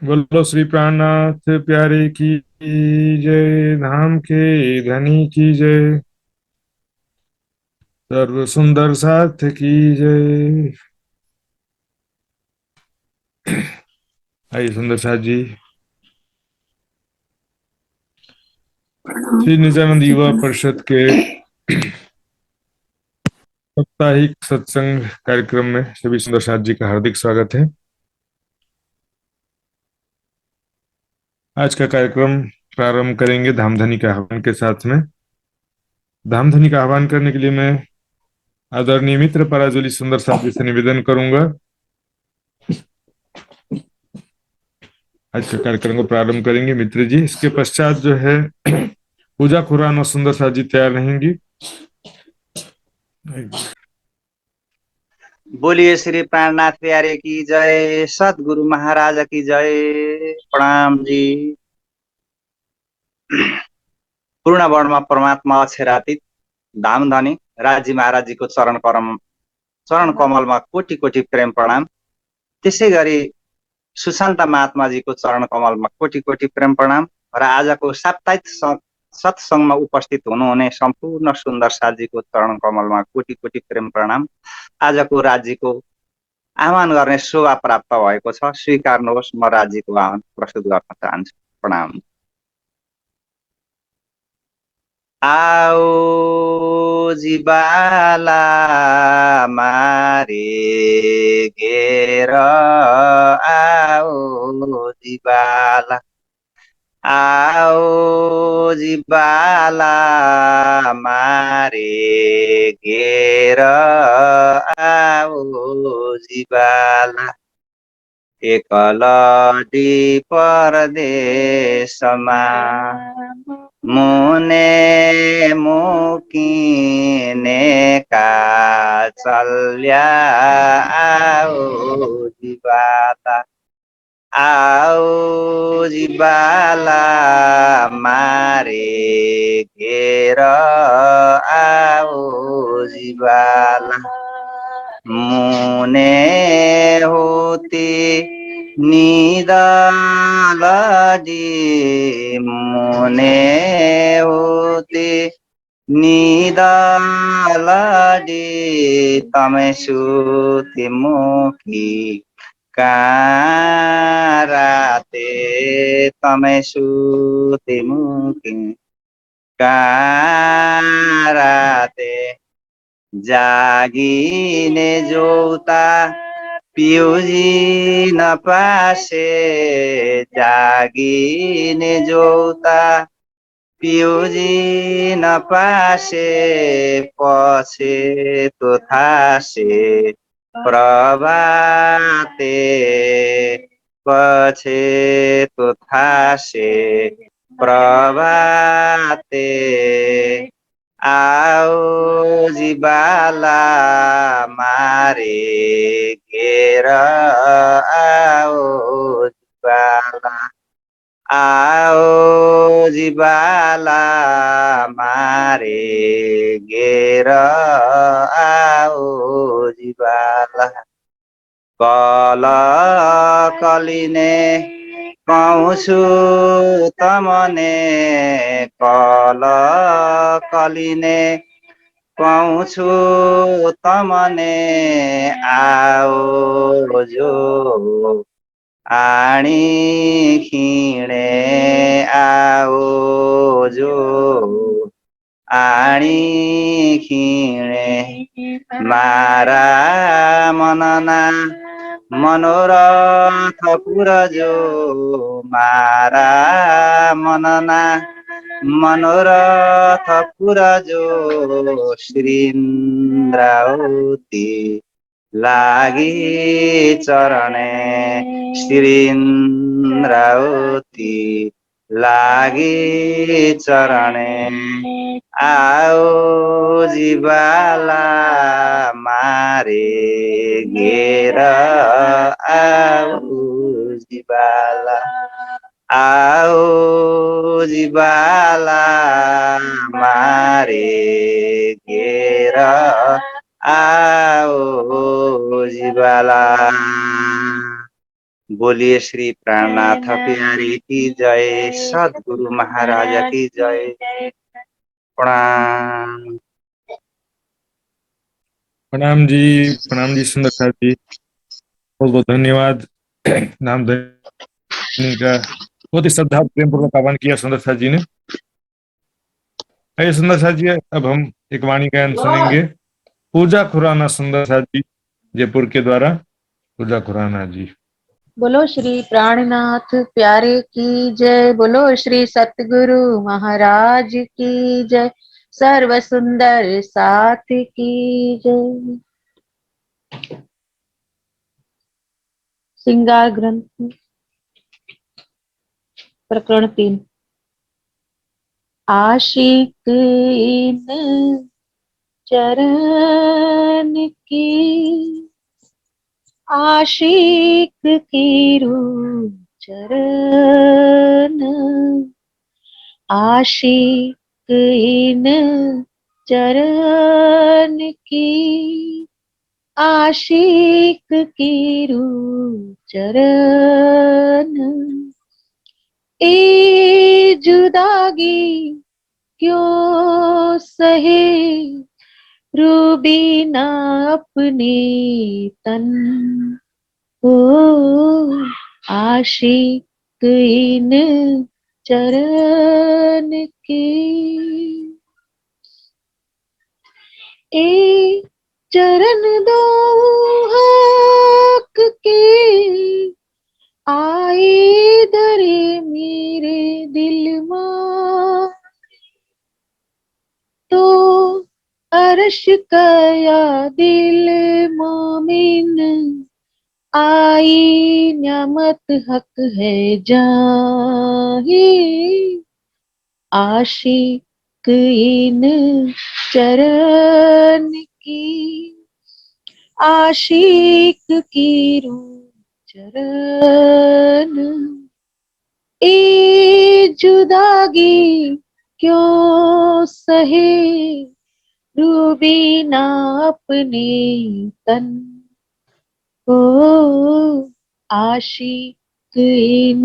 बोलो श्री प्राणनाथ प्यारे की जय। धाम के धनी की जय। सर्व सुंदर साथ की जय। आइए सुंदर साथ जी। प्रणाम श्री नित्यानंद युवा सज्जन। परिषद के साप्ताहिक सत्संग कार्यक्रम में सभी सुंदर साथ जी का हार्दिक स्वागत है। आज का कार्यक्रम प्रारंभ करेंगे धामधनी के आह्वान के साथ में। धामधनी का आह्वान करने के लिए मैं आदरणीय मित्र पराजुली सुंदर साथ जी से निवेदन करूंगा आज के कार्यक्रम को प्रारंभ करेंगे मित्र जी। इसके पश्चात जो है पूजा खुरान और सुंदर साथ जी तैयार रहेंगी। बोलिए श्री प्राणनाथ प्यारे की जय, सतगुरु महाराज की जय। प्रणाम जी। पूर्ण वर्णमा परमात्मा अक्षरातीत धामधनी राजी महाराज जी को चरण कमलमा कोटि कोटि प्रेम प्रणाम। त्यसै गरी सुशान्त महात्मा जी को चरण कमलमा कोटि कोटि प्रेम प्रणाम र आजको साप्ताहिक सत्सङ्गमा उपस्थित हुनुहुने सम्पूर्ण सुन्दर साथीको चरण कमलमा कोटि कोटि प्रेम प्रणाम। आजको राज्यको आह्वान गर्ने शोभा प्राप्त भएको छ, स्वीकार्नुहोस्। म राज्यको आह्वान प्रस्तुत गर्न चाहन्छु। प्रणाम। आओ जीवाला मारे घेर, आओ जीवाला, आओ जीवाला मारे घेर, आओ जीवाला। एकलटी परदेशमा मुने मुकिनेका चल्या, आओ जीवाला, आओ जीवाला मारे घेर, आओ जीवाला। मुने होती निदलडी, मुने होती निदलडी, तमै सुति मुखी काराते, तमै सुति मुखी काराते। जागिने जोता पिउजी नपासे, जागिने जोता पिउजी नपासे, पछि तो थासे प्रभाते, पछि तो थासे प्रभाते। आओ जीवाला मारे घेर, आओ जीवाला, आओ जीवाला मारे घेर, आओ जीवाला। कल कलिने पाउँछु तमने, कल कलिने पाउँछु तमने, आओ जो आणी खिणे, आओ जो आणी खिणे। मारा मनना मनोरथ पुरजो, मारा मनना मनोरथ पुरजो, श्रीन्द्रावती लागि चरणे, श्रीन्द्रावती लागि चरणे। आओ जीवाला मारे घेर, आओ जीवाला, आओ जीवाला मारे घेर, आओ जीवाला। बोलिए श्री प्राणनाथ प्यारी की जय, सदगुरु महाराज की जय। प्रणाम। प्रणाम जी सुंदर साथ जी, बहुत बहुत धन्यवाद। नाम धनी का बहुत ही श्रद्धा प्रेम पूर्वक आह्वान किया सुंदर साथ जी ने। आइए सुंदर साथ जी, अब हम एक वाणी गायन सुनेंगे। पूजा खुराना सुंदर साथ जी जयपुर के द्वारा। पूजा खुराना जी। बोलो श्री प्राणनाथ प्यारे की जय, बोलो श्री सतगुरु महाराज की जय, सर्व सुंदर साथ की जय। श्रृंगार ग्रंथ प्रकरण 3। आशिक इन चरण की, आशिक की रूह चरण, आशिक इन चरण की, आशिक की रूह चरण। ए जुदागी क्यों सहे, रूबीना अपने तन, ओ आशिक इन चरण की। ए चरण दो हक के, आए दरे मेरे दिल मां, तो अर्श कया दिल मोमिन, आई न्यामत हक है जाही, आशिक इन चरण की, आशिक की रूह चरण। ए जुदागी क्यों सहे, रूबीना अपने तन, ओ आशिक इन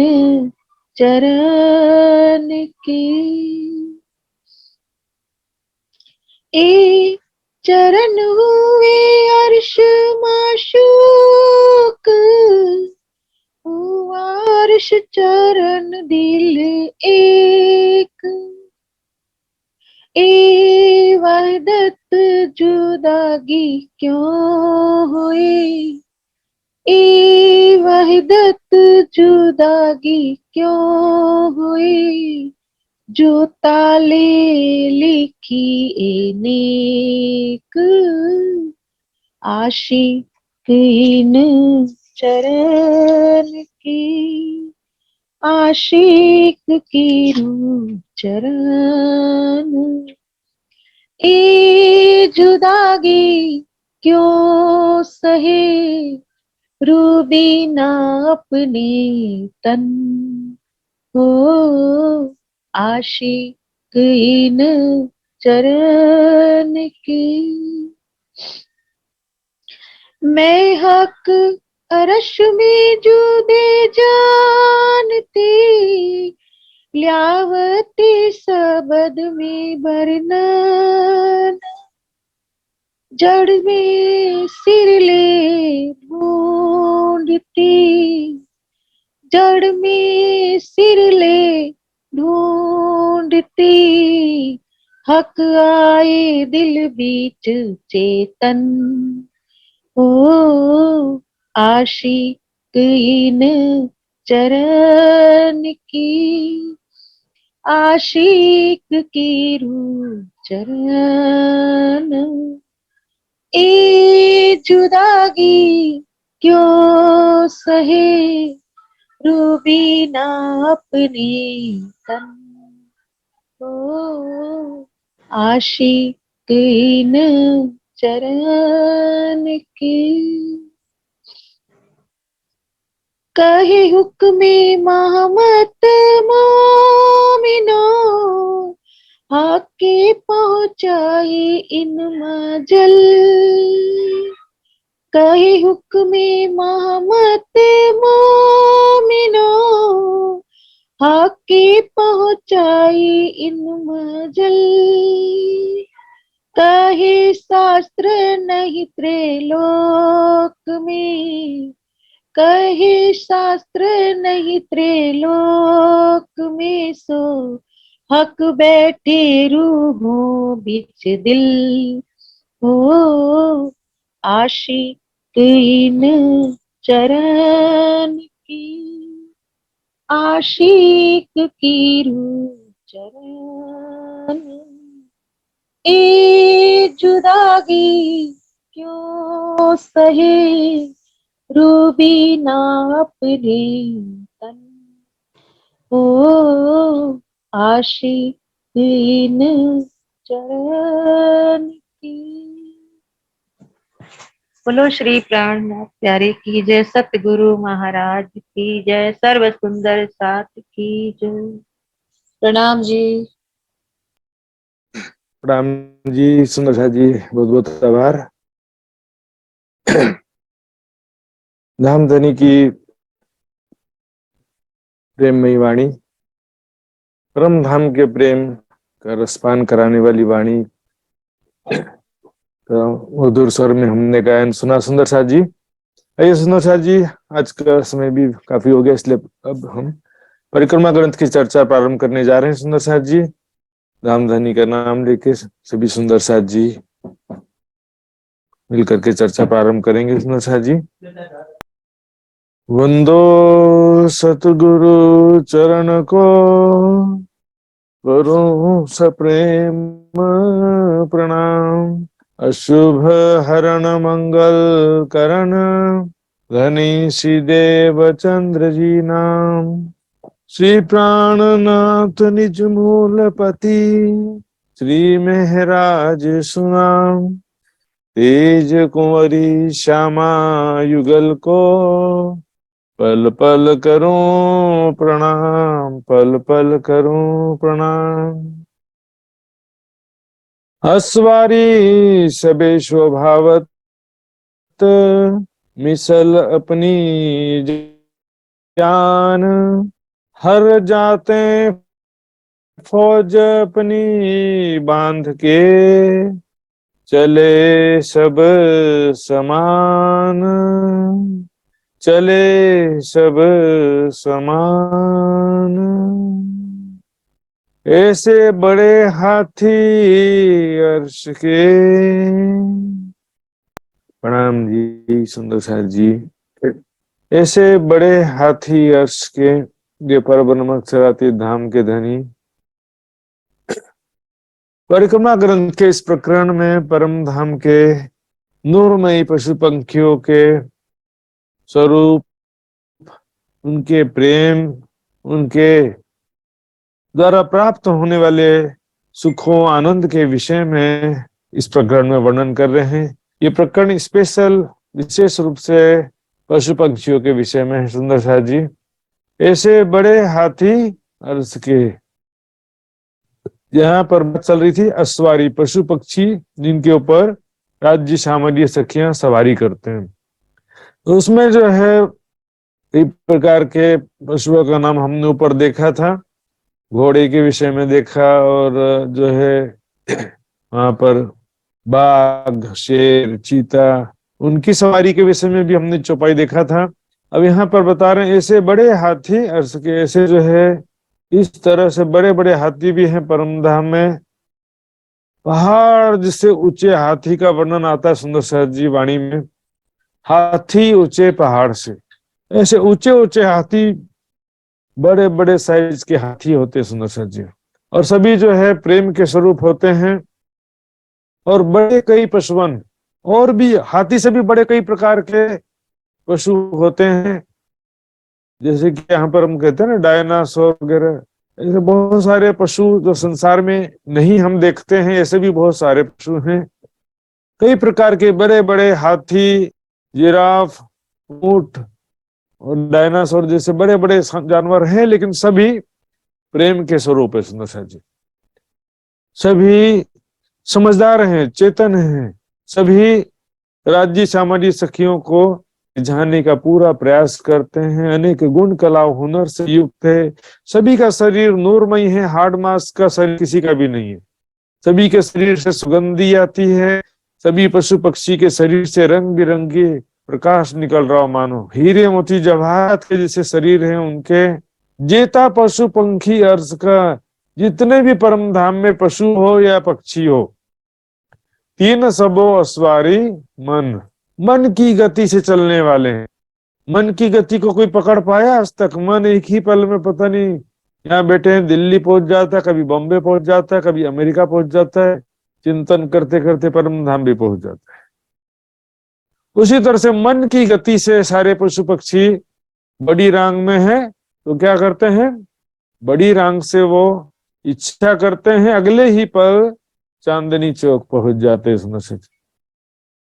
चरण की। ए चरण हुए अर्श माशूक, हुआ अर्श चरण दिल एक, ए वहदत जुदागी क्यों हुई, ए वहदत जुदागी क्यों हुई, जो ताले लिखी ए नेक, आशिक इन चरण की, आशिक की रूह चरण। ए जुदागी क्यों सहे, रूबीना अपने तन, हो आशिक इन चरण की। मैं हक अरश में जुदे जानती, ल्यावती सबद में बरनन, जड़ में सिर ले ढूंढती, जड़ में सिर ले ढूंढती, हक आए दिल बीच चेतन, ओ आशिक इन चरण की, आशिक की रूह चरण। ए जुदागी क्यों सहे, रूबीना अपने तन, ओ आशिक इन चरण की। कहे हुक्मे महमत मोमिनो, आके पहुंचाई इन मजल, कही हुक्मे मोहम्मद मोमिनो, हकी पहुंचाई इन मजल। कही शास्त्र नहीं त्रिलोक में, कही शास्त्र नहीं त्रिलोक में, सो हक बैठे रूहों बीच दिल। हो आशिक इन चरण की, आशिक की रूह चरण। ए जुदागी क्यों सहे, रूबी ना अपने तन। ओ आशिक इन चरण की। बोलो श्री प्राणनाथ प्यारे की जय, सतगुरु महाराज की जय, सर्व सुंदर साथ की जय। प्रणाम जी। प्रणाम जी सुंदर साथ जी, बहुत बहुत आभार। धामधनी की प्रेममयी वाणी, परम धाम के प्रेम का रसपान कराने वाली वाणी, तो मधुर स्वर में हमने गायन सुना सुंदर साथ जी। आइए सुंदर साथ जी, आज का समय भी काफी हो गया, इसलिए अब हम परिक्रमा ग्रंथ की चर्चा प्रारंभ करने जा रहे हैं। सुंदर साथ जी, धामधनी का नाम लेके सभी सुंदर साथ जी मिलकर के चर्चा प्रारंभ करेंगे। सुंदर साथ जी, वंदो सतगुरु चरण को, करो सप्रेम प्रणाम। अशुभ हरण मंगल करण, धनी श्री देव चंद्र जी नाम। श्री प्राणनाथ निज मूलपति, श्री महराज सुनाम। तेज कुंवरी श्यामा युगल को, पल पल करूं प्रणाम, पल पल करूं प्रणाम। अस्वारी सबे स्वभावत, मिसल अपनी जान। हर जाते फौज अपनी बांध के, चले सब समान, चले सब समान। ऐसे बड़े हाथी अर्श के, प्रणाम जी सुंदर साथ जी। ऐसे बड़े हाथी अर्श के, ये परब्रह्म चराती धाम के धनी। परिक्रमा ग्रंथ के इस प्रकरण में परम धाम के नूरमयी पशु पंखियों के स्वरूप, उनके प्रेम, उनके द्वारा प्राप्त होने वाले सुखों आनंद के विषय में इस प्रकरण में वर्णन कर रहे हैं। ये प्रकरण स्पेशल विशेष रूप से पशु पक्षियों के विषय में है। सुंदर साथ जी, ऐसे बड़े हाथी अर्श के, यहाँ पर बात चल रही थी अश्वारी पशु पक्षी जिनके ऊपर राज्य सामान्य सखियां सवारी करते हैं। तो उसमें जो है कई प्रकार के पशुओं का नाम हमने ऊपर देखा था, घोड़े के विषय में देखा, और जो है वहां पर बाघ, शेर, चीता, उनकी सवारी के विषय में भी हमने चौपाई देखा था। अब यहाँ पर बता रहे हैं ऐसे बड़े हाथी अर्श के, ऐसे जो है इस तरह से बड़े बड़े हाथी भी हैं परमधाम में। पहाड़ जिससे ऊंचे हाथी का वर्णन आता है सुंदर साथ जी वाणी में, हाथी ऊंचे पहाड़ से। ऐसे ऊंचे ऊंचे हाथी, बड़े बड़े साइज के हाथी होते हैं सुंदर साथ जी, और सभी जो है प्रेम के स्वरूप होते हैं। और बड़े कई पशुवन, और भी हाथी से भी बड़े कई प्रकार के पशु होते हैं, जैसे कि यहाँ पर हम कहते हैं ना डायनासोर वगैरह। ऐसे बहुत सारे पशु जो संसार में नहीं हम देखते हैं, ऐसे भी बहुत सारे पशु हैं। कई प्रकार के बड़े बड़े हाथी, जिराफ, ऊंट और डायनासोर जैसे बड़े बड़े जानवर हैं, लेकिन सभी प्रेम के स्वरूप है सुंदर साथ जी। सभी समझदार हैं, चेतन हैं, सभी राज्य सामाजिक सखियों को रिझाने का पूरा प्रयास करते हैं। अनेक गुण कला हुनर से युक्त है। सभी का शरीर नूरमय है, हार्ड मास का शरीर किसी का भी नहीं है। सभी के शरीर से सुगंधी आती है। सभी पशु पक्षी के शरीर से रंग बिरंगे प्रकाश निकल रहा हो, मानो हीरे मोती जवाहरात के जैसे शरीर हैं उनके। जेता पशु पंखी अर्ज का, जितने भी परम धाम में पशु हो या पक्षी हो, तीन सबो अस्वारी मन, मन की गति से चलने वाले हैं। मन की गति को कोई पकड़ पाया आज तक? मन एक ही पल में पता नहीं यहाँ बैठे हैं, दिल्ली पहुंच जाता है, कभी बॉम्बे पहुंच जाता है, कभी अमेरिका पहुंच जाता है, चिंतन करते करते परम धाम भी पहुंच जाता है। उसी तरह से मन की गति से सारे पशु पक्षी बड़ी रांग में है तो क्या करते हैं? बड़ी रांग से वो इच्छा करते हैं, अगले ही पल चांदनी चौक पहुंच जाते हैं। इसमें से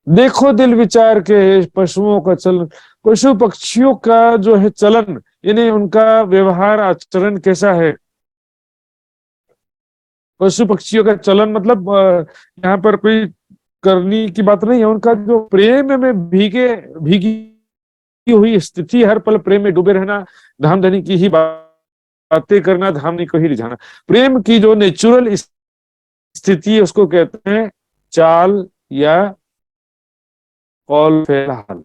देखो दिल विचार के पशुओं का चलन, पशु पक्षियों का जो है चलन, यानी उनका व्यवहार आचरण कैसा है। पशु पक्षियों का चलन मतलब यहाँ पर कोई करनी की बात नहीं है, उनका जो प्रेम में भीगी हुई स्थिति, हर पल प्रेम में डूबे रहना, धाम धनी की ही बातें करना, धाम को ही रिझाना, प्रेम की जो नेचुरल स्थिति है उसको कहते हैं चाल या कौल फिलहाल।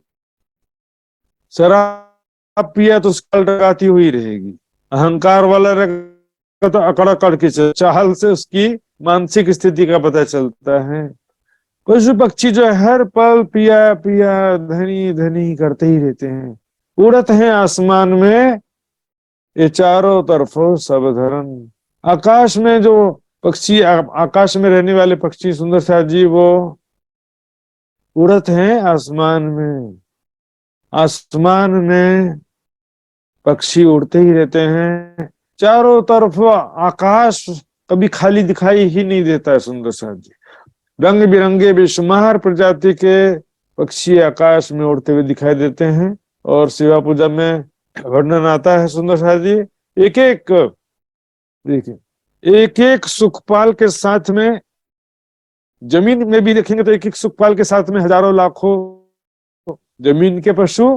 शराब पिया तो उसका लगाती हुई रहेगी, अहंकार वाला रहेगा तो अकड़ अकड़ के चाल से उसकी मानसिक स्थिति का पता चलता है। पशु पक्षी जो हर पल पिया पिया धनी धनी करते ही रहते हैं, उड़त हैं आसमान में ये चारों तरफों सब धरन। आकाश में जो पक्षी, आकाश में रहने वाले पक्षी सुंदर साथ जी, वो उड़त हैं आसमान में। आसमान में पक्षी उड़ते ही रहते हैं, चारों तरफ आकाश कभी खाली दिखाई ही नहीं देता है। सुंदर साथ जी, रंग बिरंगे बेशुमार प्रजाति के पक्षी आकाश में उड़ते हुए दिखाई देते हैं। और शिवा पूजा में वर्णन आता है सुंदर साथ जी, एक एक देखिए, एक एक सुखपाल के साथ में, जमीन में भी देखेंगे तो एक एक सुखपाल के साथ में हजारों लाखों जमीन के पशु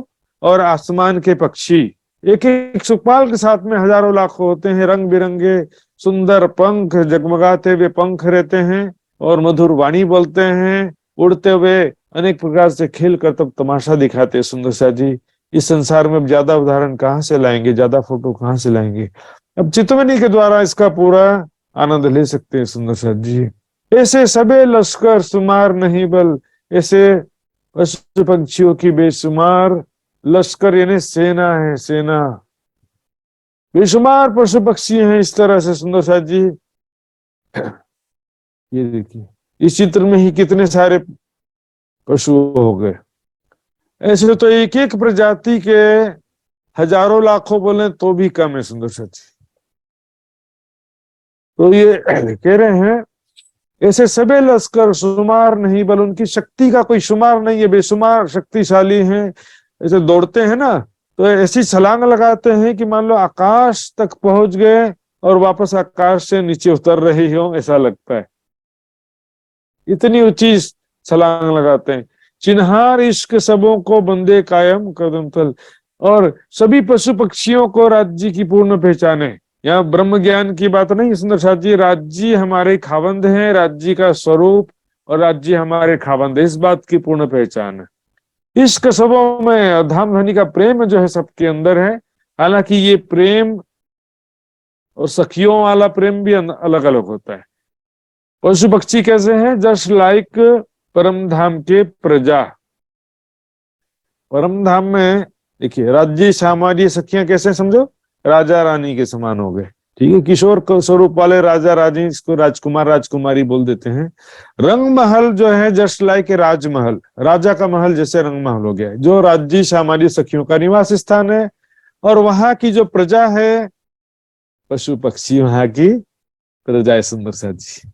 और आसमान के पक्षी, एक एक सुखपाल के साथ में हजारों लाखों होते हैं। रंग बिरंगे सुंदर पंख, जगमगाते हुए पंख रहते हैं और मधुर वाणी बोलते हैं, उड़ते हुए अनेक प्रकार से खेल कर तब तमाशा दिखाते हैं। सुंदर साथ जी, इस संसार में अब ज्यादा उदाहरण कहाँ से लाएंगे, ज्यादा फोटो कहाँ से लाएंगे, अब चितवनी के द्वारा इसका पूरा आनंद ले सकते हैं। सुंदर साथ जी, ऐसे सबे लश्कर शुमार नहीं बल, ऐसे पशु पंछियों की बेशुमार लश्कर यानी सेना है, सेना, बेशुमार पशु पक्षी हैं इस तरह से। सुंदर साथ जी, ये देखिए इस चित्र में ही कितने सारे पशु हो गए। ऐसे तो एक एक प्रजाति के हजारों लाखों बोले तो भी कम है। सुंदर साथ जी, तो ये कह रहे हैं ऐसे सबे लश्कर शुमार नहीं बल, उनकी शक्ति का कोई शुमार नहीं है, बेशुमार शक्तिशाली हैं। ऐसे दौड़ते हैं ना तो ऐसी छलांग लगाते हैं कि मान लो आकाश तक पहुंच गए और वापस आकाश से नीचे उतर रहे हो ऐसा लगता है, इतनी ऊंची छलांग लगाते हैं। चिन्हार इश्क सबों को बंदे कायम कदम तल, और सभी पशु पक्षियों को राज्य की पूर्ण पहचान है। यहाँ ब्रह्म ज्ञान की बात नहीं सुंदर साथ जी, राज्य हमारे खावंद हैं, राज्य का स्वरूप और राज्य हमारे खावंद है, इस बात की पूर्ण पहचान है। इश्क सबों में धाम धनी का प्रेम जो है सबके अंदर है। हालांकि ये प्रेम और सखियों वाला प्रेम भी अलग अलग होता है। पशु पक्षी कैसे हैं? जस्ट लाइक परम धाम के प्रजा। परम धाम में देखिए राज्य सामाजिक सखियां कैसे, समझो राजा रानी के समान हो गए, ठीक है, किशोर स्वरूप वाले राजा रानी, इसको राजकुमार राजकुमारी बोल देते हैं। रंग महल जो है जस्ट लाइक राजमहल, राजा का महल जैसे रंग महल हो गया, जो राज्य सामाजिक सखियों का निवास स्थान है। और वहां की जो प्रजा है पशु पक्षी, वहां की प्रजा है सुंदर साथ जी,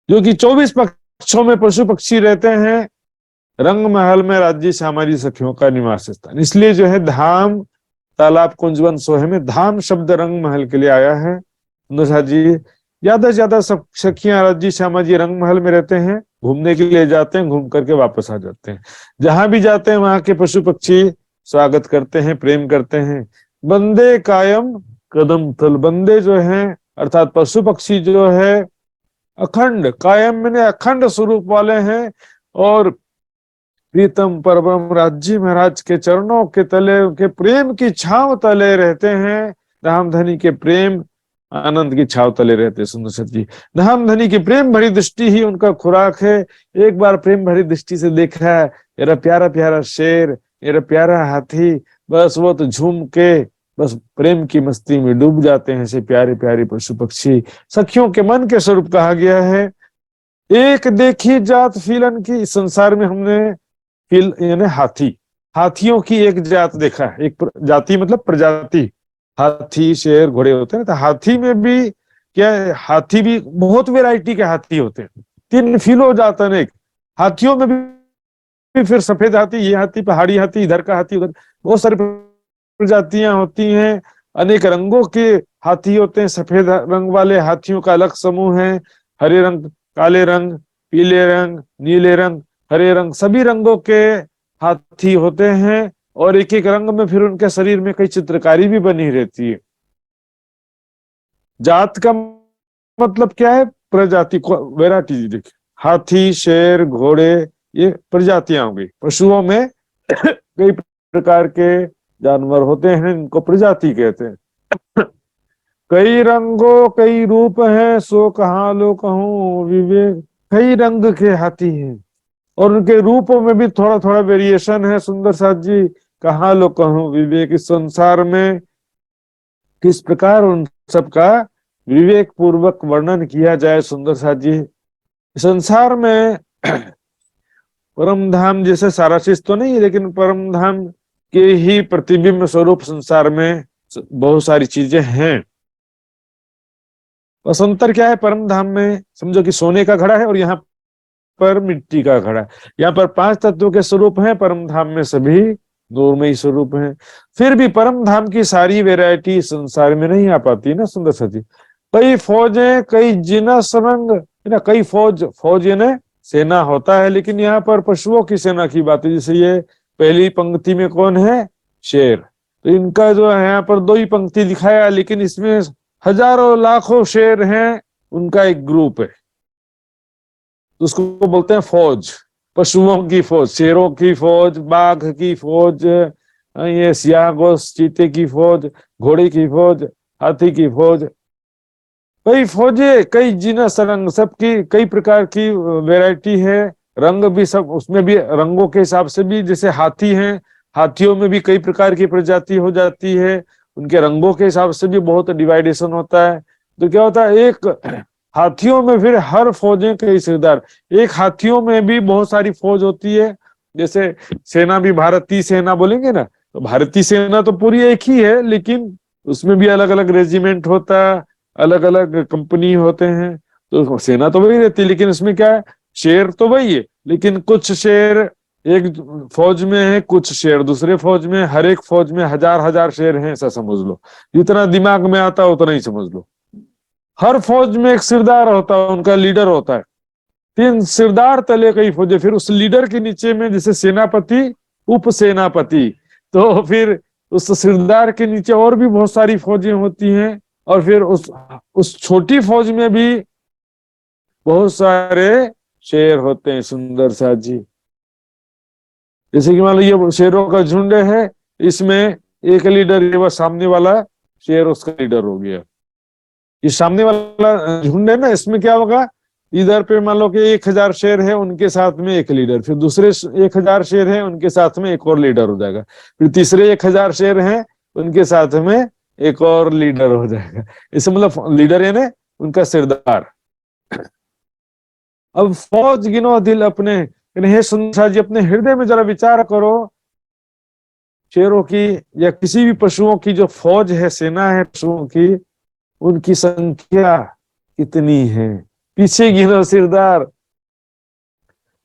जो कि 24 पक्षों में पशु पक्षी रहते हैं। रंग महल में राज्य सामाजिक सखियों का निवास स्थान, इसलिए जो है धाम तालाब कुंजवन सोहे में धाम शब्द रंग महल के लिए आया है। जी ज्यादा से ज्यादा सब सखियां राज्य सामाजिक रंग महल में रहते हैं घूमने के लिए जाते हैं, घूम करके वापस आ जाते हैं। जहां भी जाते हैं वहां के पशु पक्षी स्वागत करते हैं, प्रेम करते हैं। बंदे कायम कदम तल, बंदे जो हैं अर्थात पशु पक्षी जो है अखंड, कायम मैंने अखंड स्वरूप वाले हैं, और प्रीतम परम राज्य महाराज के चरणों के तले, उनके प्रेम की छांव तले रहते हैं। धामधनी के प्रेम आनंद की छांव तले रहते हैं। सुंदर सत जी, धामधनी की प्रेम भरी दृष्टि ही उनका खुराक है। एक बार प्रेम भरी दृष्टि से देखा है, मेरा प्यारा प्यारा शेर, मेरा प्यारा हाथी, बस वो तो झूम के बस प्रेम की मस्ती में डूब जाते हैं। ऐसे प्यारे प्यारे पशु पक्षी सखियों के मन के स्वरूप कहा गया है। एक देखी जात फीलन की, इस संसार में हमने फील यानी हाथी, हाथियों की एक जात देखा है। एक जाति मतलब प्रजाति, हाथी शेर घोड़े होते हैं ना, तो हाथी में भी क्या है, हाथी भी बहुत वैरायटी के हाथी होते हैं। 3 फिलो जात अनेक हाथियों में भी फिर सफेद हाथी, ये हाथी, पहाड़ी हाथी, इधर का हाथी, उधर बहुत सारी प्रजातियां होती हैं। अनेक रंगों के हाथी होते हैं। सफेद रंग वाले हाथियों का अलग समूह है, हरे रंग, काले रंग, पीले रंग, नीले रंग, हरे रंग, सभी रंगों के हाथी होते हैं। और एक एक रंग में फिर उनके शरीर में कई चित्रकारी भी बनी रहती है। जात का मतलब क्या है, प्रजाति को, वैरायटी। देखिए हाथी शेर घोड़े ये प्रजातियां होंगी। पशुओं में कई प्रकार के जानवर होते हैं, इनको प्रजाति कहते हैं। कई रंगों कई रूप हैं, सो कहाँ लो कहूं विवेक। कई रंग के हाथी हैं और उनके रूपों में भी थोड़ा थोड़ा वेरिएशन है। सुंदर साथ जी, कहाँ लो कहूं विवेक। इस संसार में किस प्रकार उन सबका विवेक पूर्वक वर्णन किया जाए। सुंदर साथ जी, संसार में परम धाम जैसे सारा चीज तो नहीं है, लेकिन परम धाम के ही प्रतिबिंब स्वरूप संसार में बहुत सारी चीजें हैं। बस अंतर क्या है, परम धाम में समझो कि सोने का घड़ा है और यहाँ पर मिट्टी का घड़ा है। यहाँ पर 5 तत्वों के स्वरूप हैं, परम धाम में सभी नूरमयी स्वरूप हैं। फिर भी परम धाम की सारी वैरायटी संसार में नहीं आ पाती ना। सुंदर सती, कई फौजें कई जिनस रंग है ना, कई फौज, फौज यानी सेना होता है, लेकिन यहाँ पर पशुओं की सेना की बात है। जैसे ये पहली पंक्ति में कौन है, शेर, तो इनका जो है यहाँ पर 2 ही पंक्ति दिखाया, लेकिन इसमें हजारों लाखों शेर हैं, उनका एक ग्रुप है, तो उसको बोलते हैं फौज। पशुओं की फौज, शेरों की फौज, बाघ की फौज, ये सियाह गोस चीते की फौज, घोड़े की फौज, हाथी की फौज, कई फौजे कई जिनस रंग, सबकी कई प्रकार की वैरायटी है। रंग भी सब, उसमें भी रंगों के हिसाब से भी, जैसे हाथी हैं, हाथियों में भी कई प्रकार की प्रजाति हो जाती है, उनके रंगों के हिसाब से भी बहुत डिवाइडेशन होता है। तो क्या होता है, एक हाथियों में फिर हर फौजें कई सरदार, एक हाथियों में भी बहुत सारी फौज होती है। जैसे सेना भी भारतीय सेना बोलेंगे ना, तो भारतीय सेना तो पूरी एक ही है, लेकिन उसमें भी अलग अलग रेजिमेंट होता है, अलग अलग कंपनी होते हैं। तो सेना तो वही रहती है, लेकिन इसमें क्या है, शेर तो वही है, लेकिन कुछ शेर एक फौज में है, कुछ शेर दूसरे फौज में, हर एक फौज में हजार हजार शेर हैं, ऐसा समझ लो। जितना दिमाग में आता है उतना ही समझ लो। हर फौज में एक सिरदार होता है, उनका लीडर होता है। 3 सिरदार तले कई फौजें, फिर उस लीडर के नीचे में जैसे सेनापति, उप सेनापति, तो फिर उस सिरदार के नीचे और भी बहुत सारी फौजें होती हैं। और फिर उस छोटी फौज में भी बहुत सारे शेर होते हैं। सुंदर साथ जी, जैसे कि मान लो ये शेरों का झुंड है, इसमें एक लीडर, ये वो सामने वाला शेर उसका लीडर हो गया। ये सामने वाला झुंड है ना, इसमें क्या होगा, इधर पे मान लो कि 1000 शेर है, उनके साथ में एक लीडर, फिर दूसरे 1000 शेर है, उनके साथ में एक और लीडर हो जाएगा, फिर तीसरे 1000 शेर हैं, उनके साथ में एक और लीडर हो जाएगा। इससे मतलब लीडर यानी उनका सिरदार। अब फौज गिनो दिल अपने, हे सुंदर जी, अपने हृदय में जरा विचार करो, शेरों की या किसी भी पशुओं की जो फौज है, सेना है पशुओं की, उनकी संख्या कितनी है। पीछे गिनो सिरदार,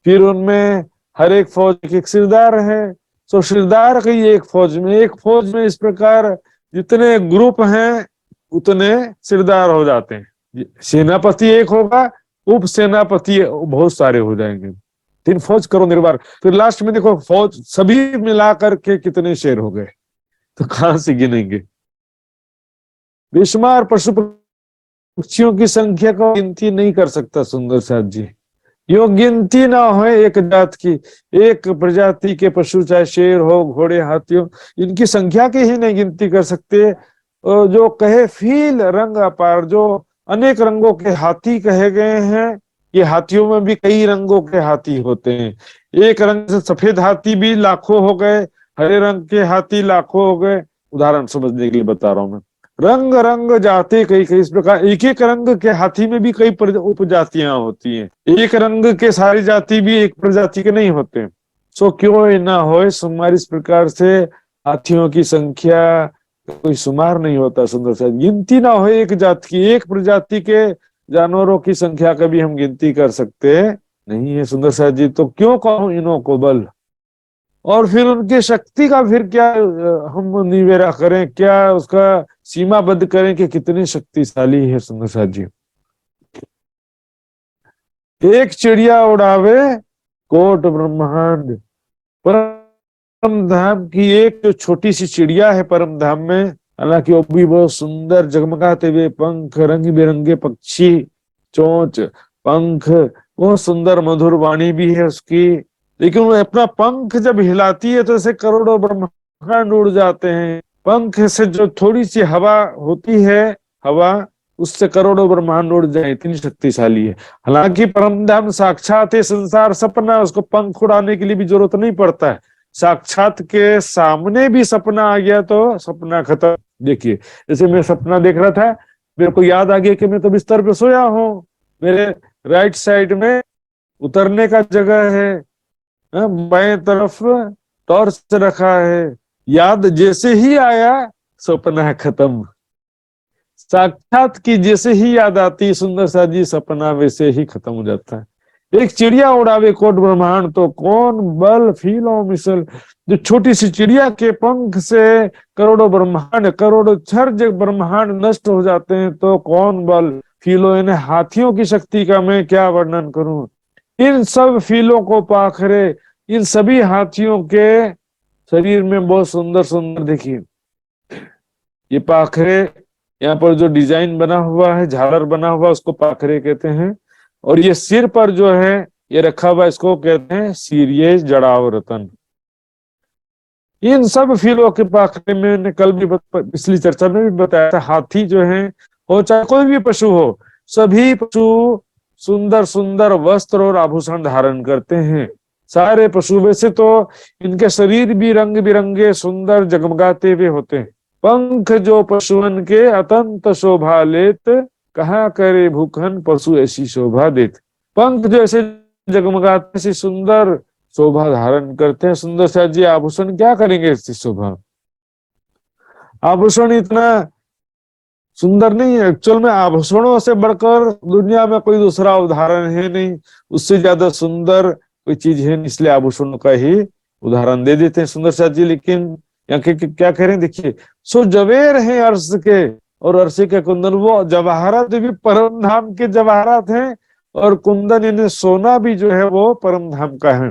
फिर उनमें हर एक फौज के एक सिरदार है। तो सिरदार की एक फौज में इस प्रकार जितने ग्रुप हैं उतने सिरदार हो जाते हैं। सेनापति एक होगा, उप सेनापति बहुत सारे हो जाएंगे, 3 फौज करो निर्वार, फिर लास्ट में देखो फौज सभी मिला करके कितने शेर हो गए, तो कहां से गिनेंगे। बेशुमार पशु पक्षियों की संख्या को गिनती नहीं कर सकता सुंदर साथ जी। यो गिनती ना हो एक जात की, एक प्रजाति के पशु, चाहे शेर हो, घोड़े, हाथी हो, इनकी संख्या की ही नहीं गिनती कर सकते। जो कहे फील रंग अपार, जो अनेक रंगों के हाथी कहे गए हैं, ये हाथियों में भी कई रंगों के हाथी होते हैं। एक रंग से सफेद हाथी भी लाखों हो गए, हरे रंग के हाथी लाखों हो गए। उदाहरण समझने के लिए बता रहा हूं मैं। रंग रंग जाते कई कई, इस प्रकार एक एक रंग के हाथी में भी कई उपजातियां होती हैं। एक रंग के सारी जाति भी एक प्रजाति के नहीं होते। सो क्यों ना हो सुमार, इस प्रकार से हाथियों की संख्या कोई शुमार नहीं होता सुंदर सा, गिनती ना हो एक जात की, एक प्रजाति के जानवरों की संख्या कभी हम गिनती कर सकते नहीं है सुंदर सा जी। तो क्यों कहूं इन्हों को बल, और फिर उनकी शक्ति का फिर क्या हम निवेरा करें, क्या उसका सीमाबद्ध करें कि कितनी शक्तिशाली है सुंदर साथ जी। एक चिड़िया उड़ावे कोट ब्रह्मांड, परम धाम की एक जो छोटी सी चिड़िया है परम धाम में, हालांकि वो भी बहुत सुंदर जगमगाते हुए पंख, रंग बिरंगे पक्षी, चोंच, पंख, बहुत सुंदर मधुर वाणी भी है उसकी, लेकिन वो अपना पंख जब हिलाती है तो ऐसे करोड़ों ब्रह्मांड उड़ जाते हैं। पंख से जो थोड़ी सी हवा होती है, हवा उससे करोड़ों ब्रह्मांड उड़ जाए, इतनी शक्तिशाली है। हालांकि परमधाम साक्षात है, संसार सपना, उसको पंख उड़ाने के लिए भी जरूरत नहीं पड़ता है। साक्षात के सामने भी सपना आ गया तो सपना खत्म। देखिए जैसे मैं सपना देख रहा था, मेरे को याद आ गया कि मैं तो बिस्तर पे सोया हूँ, मेरे राइट साइड में उतरने का जगह है, बाएं तरफ टॉर्च रखा है। याद जैसे ही आया सपना खत्म। साक्षात की जैसे ही याद आती सुंदर सा जी, सपना वैसे ही खत्म हो जाता है। एक चिड़िया उड़ावे कोट ब्रह्मांड, तो कौन बल फीलो मिसल, जो छोटी सी चिड़िया के पंख से करोड़ों ब्रह्मांड, करोड़ों छर्ज ब्रह्मांड नष्ट हो जाते हैं, तो कौन बल फीलो, इन्हें हाथियों की शक्ति का मैं क्या वर्णन करूं। इन सब फीलों को पाखरे, इन सभी हाथियों के शरीर में बहुत सुंदर सुंदर, देखिए ये पाखरे, यहाँ पर जो डिजाइन बना हुआ है, झालर बना हुआ, उसको पाखरे कहते हैं। और ये सिर पर जो है ये रखा हुआ, इसको कहते हैं सीरिये जड़ाव रतन। इन सब फीलों के पाखरे में मैंने कल भी पिछली चर्चा में भी बताया था, हाथी जो है हो चाहे कोई भी पशु हो, सभी पशु सुंदर सुंदर वस्त्र और आभूषण धारण करते हैं। सारे पशु वैसे तो इनके शरीर भी रंग बिरंगे सुंदर जगमगाते हुए होते हैं। पंख जो पशुअन के अतंत शोभा लेत, कहा करे भूखन पशु ऐसी शोभा देत। पंख जो ऐसे जगमगाते से सुंदर शोभा धारण करते हैं। सुंदर सा जी आभूषण क्या करेंगे इसकी शोभा, आभूषण इतना सुंदर नहीं है। एक्चुअल में आभूषणों से बढ़कर दुनिया में कोई दूसरा उदाहरण है नहीं, उससे ज्यादा सुंदर कोई चीज है नहीं, इसलिए आभूषणों का ही उदाहरण दे देते हैं सुंदर सा जी। लेकिन यहाँ के क्या करें, देखिए सो जवेर है अर्श के और अर्श के कुंदन, वो जवाहरात भी परम धाम के जवाहरात हैं, और कुंदन यानी सोना भी जो है वो परम धाम का है।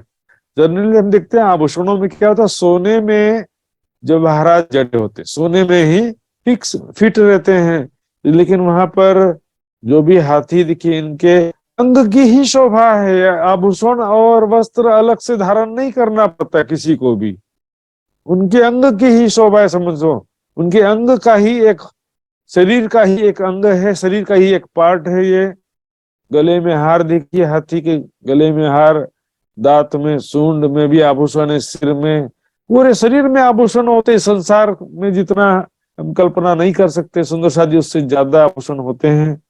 जनरली हम देखते हैं आभूषणों में क्या होता है, सोने में जवाहरात जड़े होते, सोने में ही फिक्स फिट रहते हैं। लेकिन वहां पर जो भी हाथी दिखे, इनके अंग की ही शोभा है। आभूषण और वस्त्र अलग से धारण नहीं करना पड़ता किसी को भी, उनके अंग की ही शोभा है, समझो। उनके अंग का ही एक, शरीर का ही एक अंग है, शरीर का ही एक पार्ट है ये। गले में हार देखिए, हाथी के गले में हार, दांत में, सूंड में भी आभूषण है, सिर में, पूरे शरीर में आभूषण होते। संसार में जितना हम कल्पना नहीं कर सकते सुंदर शादी, उससे ज्यादा आभूषण होते हैं।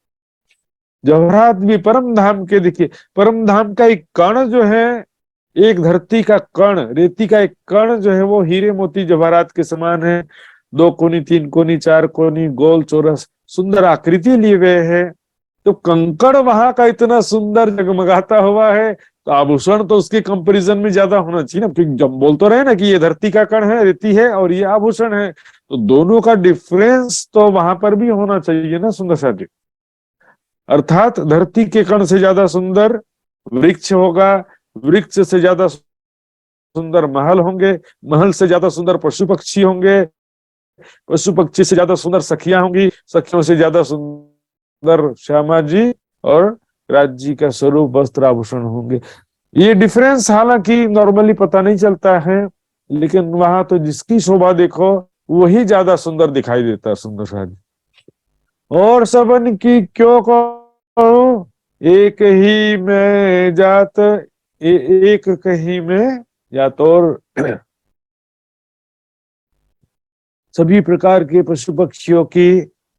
जवाहरात भी परम धाम के, देखिए परम धाम का एक कण जो है, एक धरती का कण, रेती का एक कण जो है, वो हीरे मोती जवाहरात के समान है। 2 कोनी, 3 कोनी, 4 कोनी, गोल चौरस सुंदर आकृति लिए हुए है। तो कंकड़ वहां का इतना सुंदर जगमगाता हुआ है, तो आभूषण तो उसके कंपैरिजन में ज्यादा होना चाहिए ना। क्योंकि जब बोल तो रहे ना कि ये धरती का कण है, रेती है, और ये आभूषण है, तो दोनों का डिफरेंस तो वहां पर भी होना चाहिए ना सुंदर साथी। अर्थात धरती के कण से ज्यादा सुंदर वृक्ष होगा, वृक्ष से ज्यादा सुंदर महल होंगे, महल से ज्यादा सुंदर पशु पक्षी होंगे, पशु पक्षी से ज्यादा सुंदर सखियां होंगी, सखियों से ज्यादा सुंदर श्यामा जी और राज जी का स्वरूप वस्त्र आभूषण होंगे। ये डिफरेंस हालांकि नॉर्मली पता नहीं चलता है, लेकिन वहां तो जिसकी शोभा देखो वही ज्यादा सुंदर दिखाई देता है। सुंदर साज और सबन की क्यों कहूं, एक ही में जात एक कहीं में जात। और सभी प्रकार के पशु पक्षियों की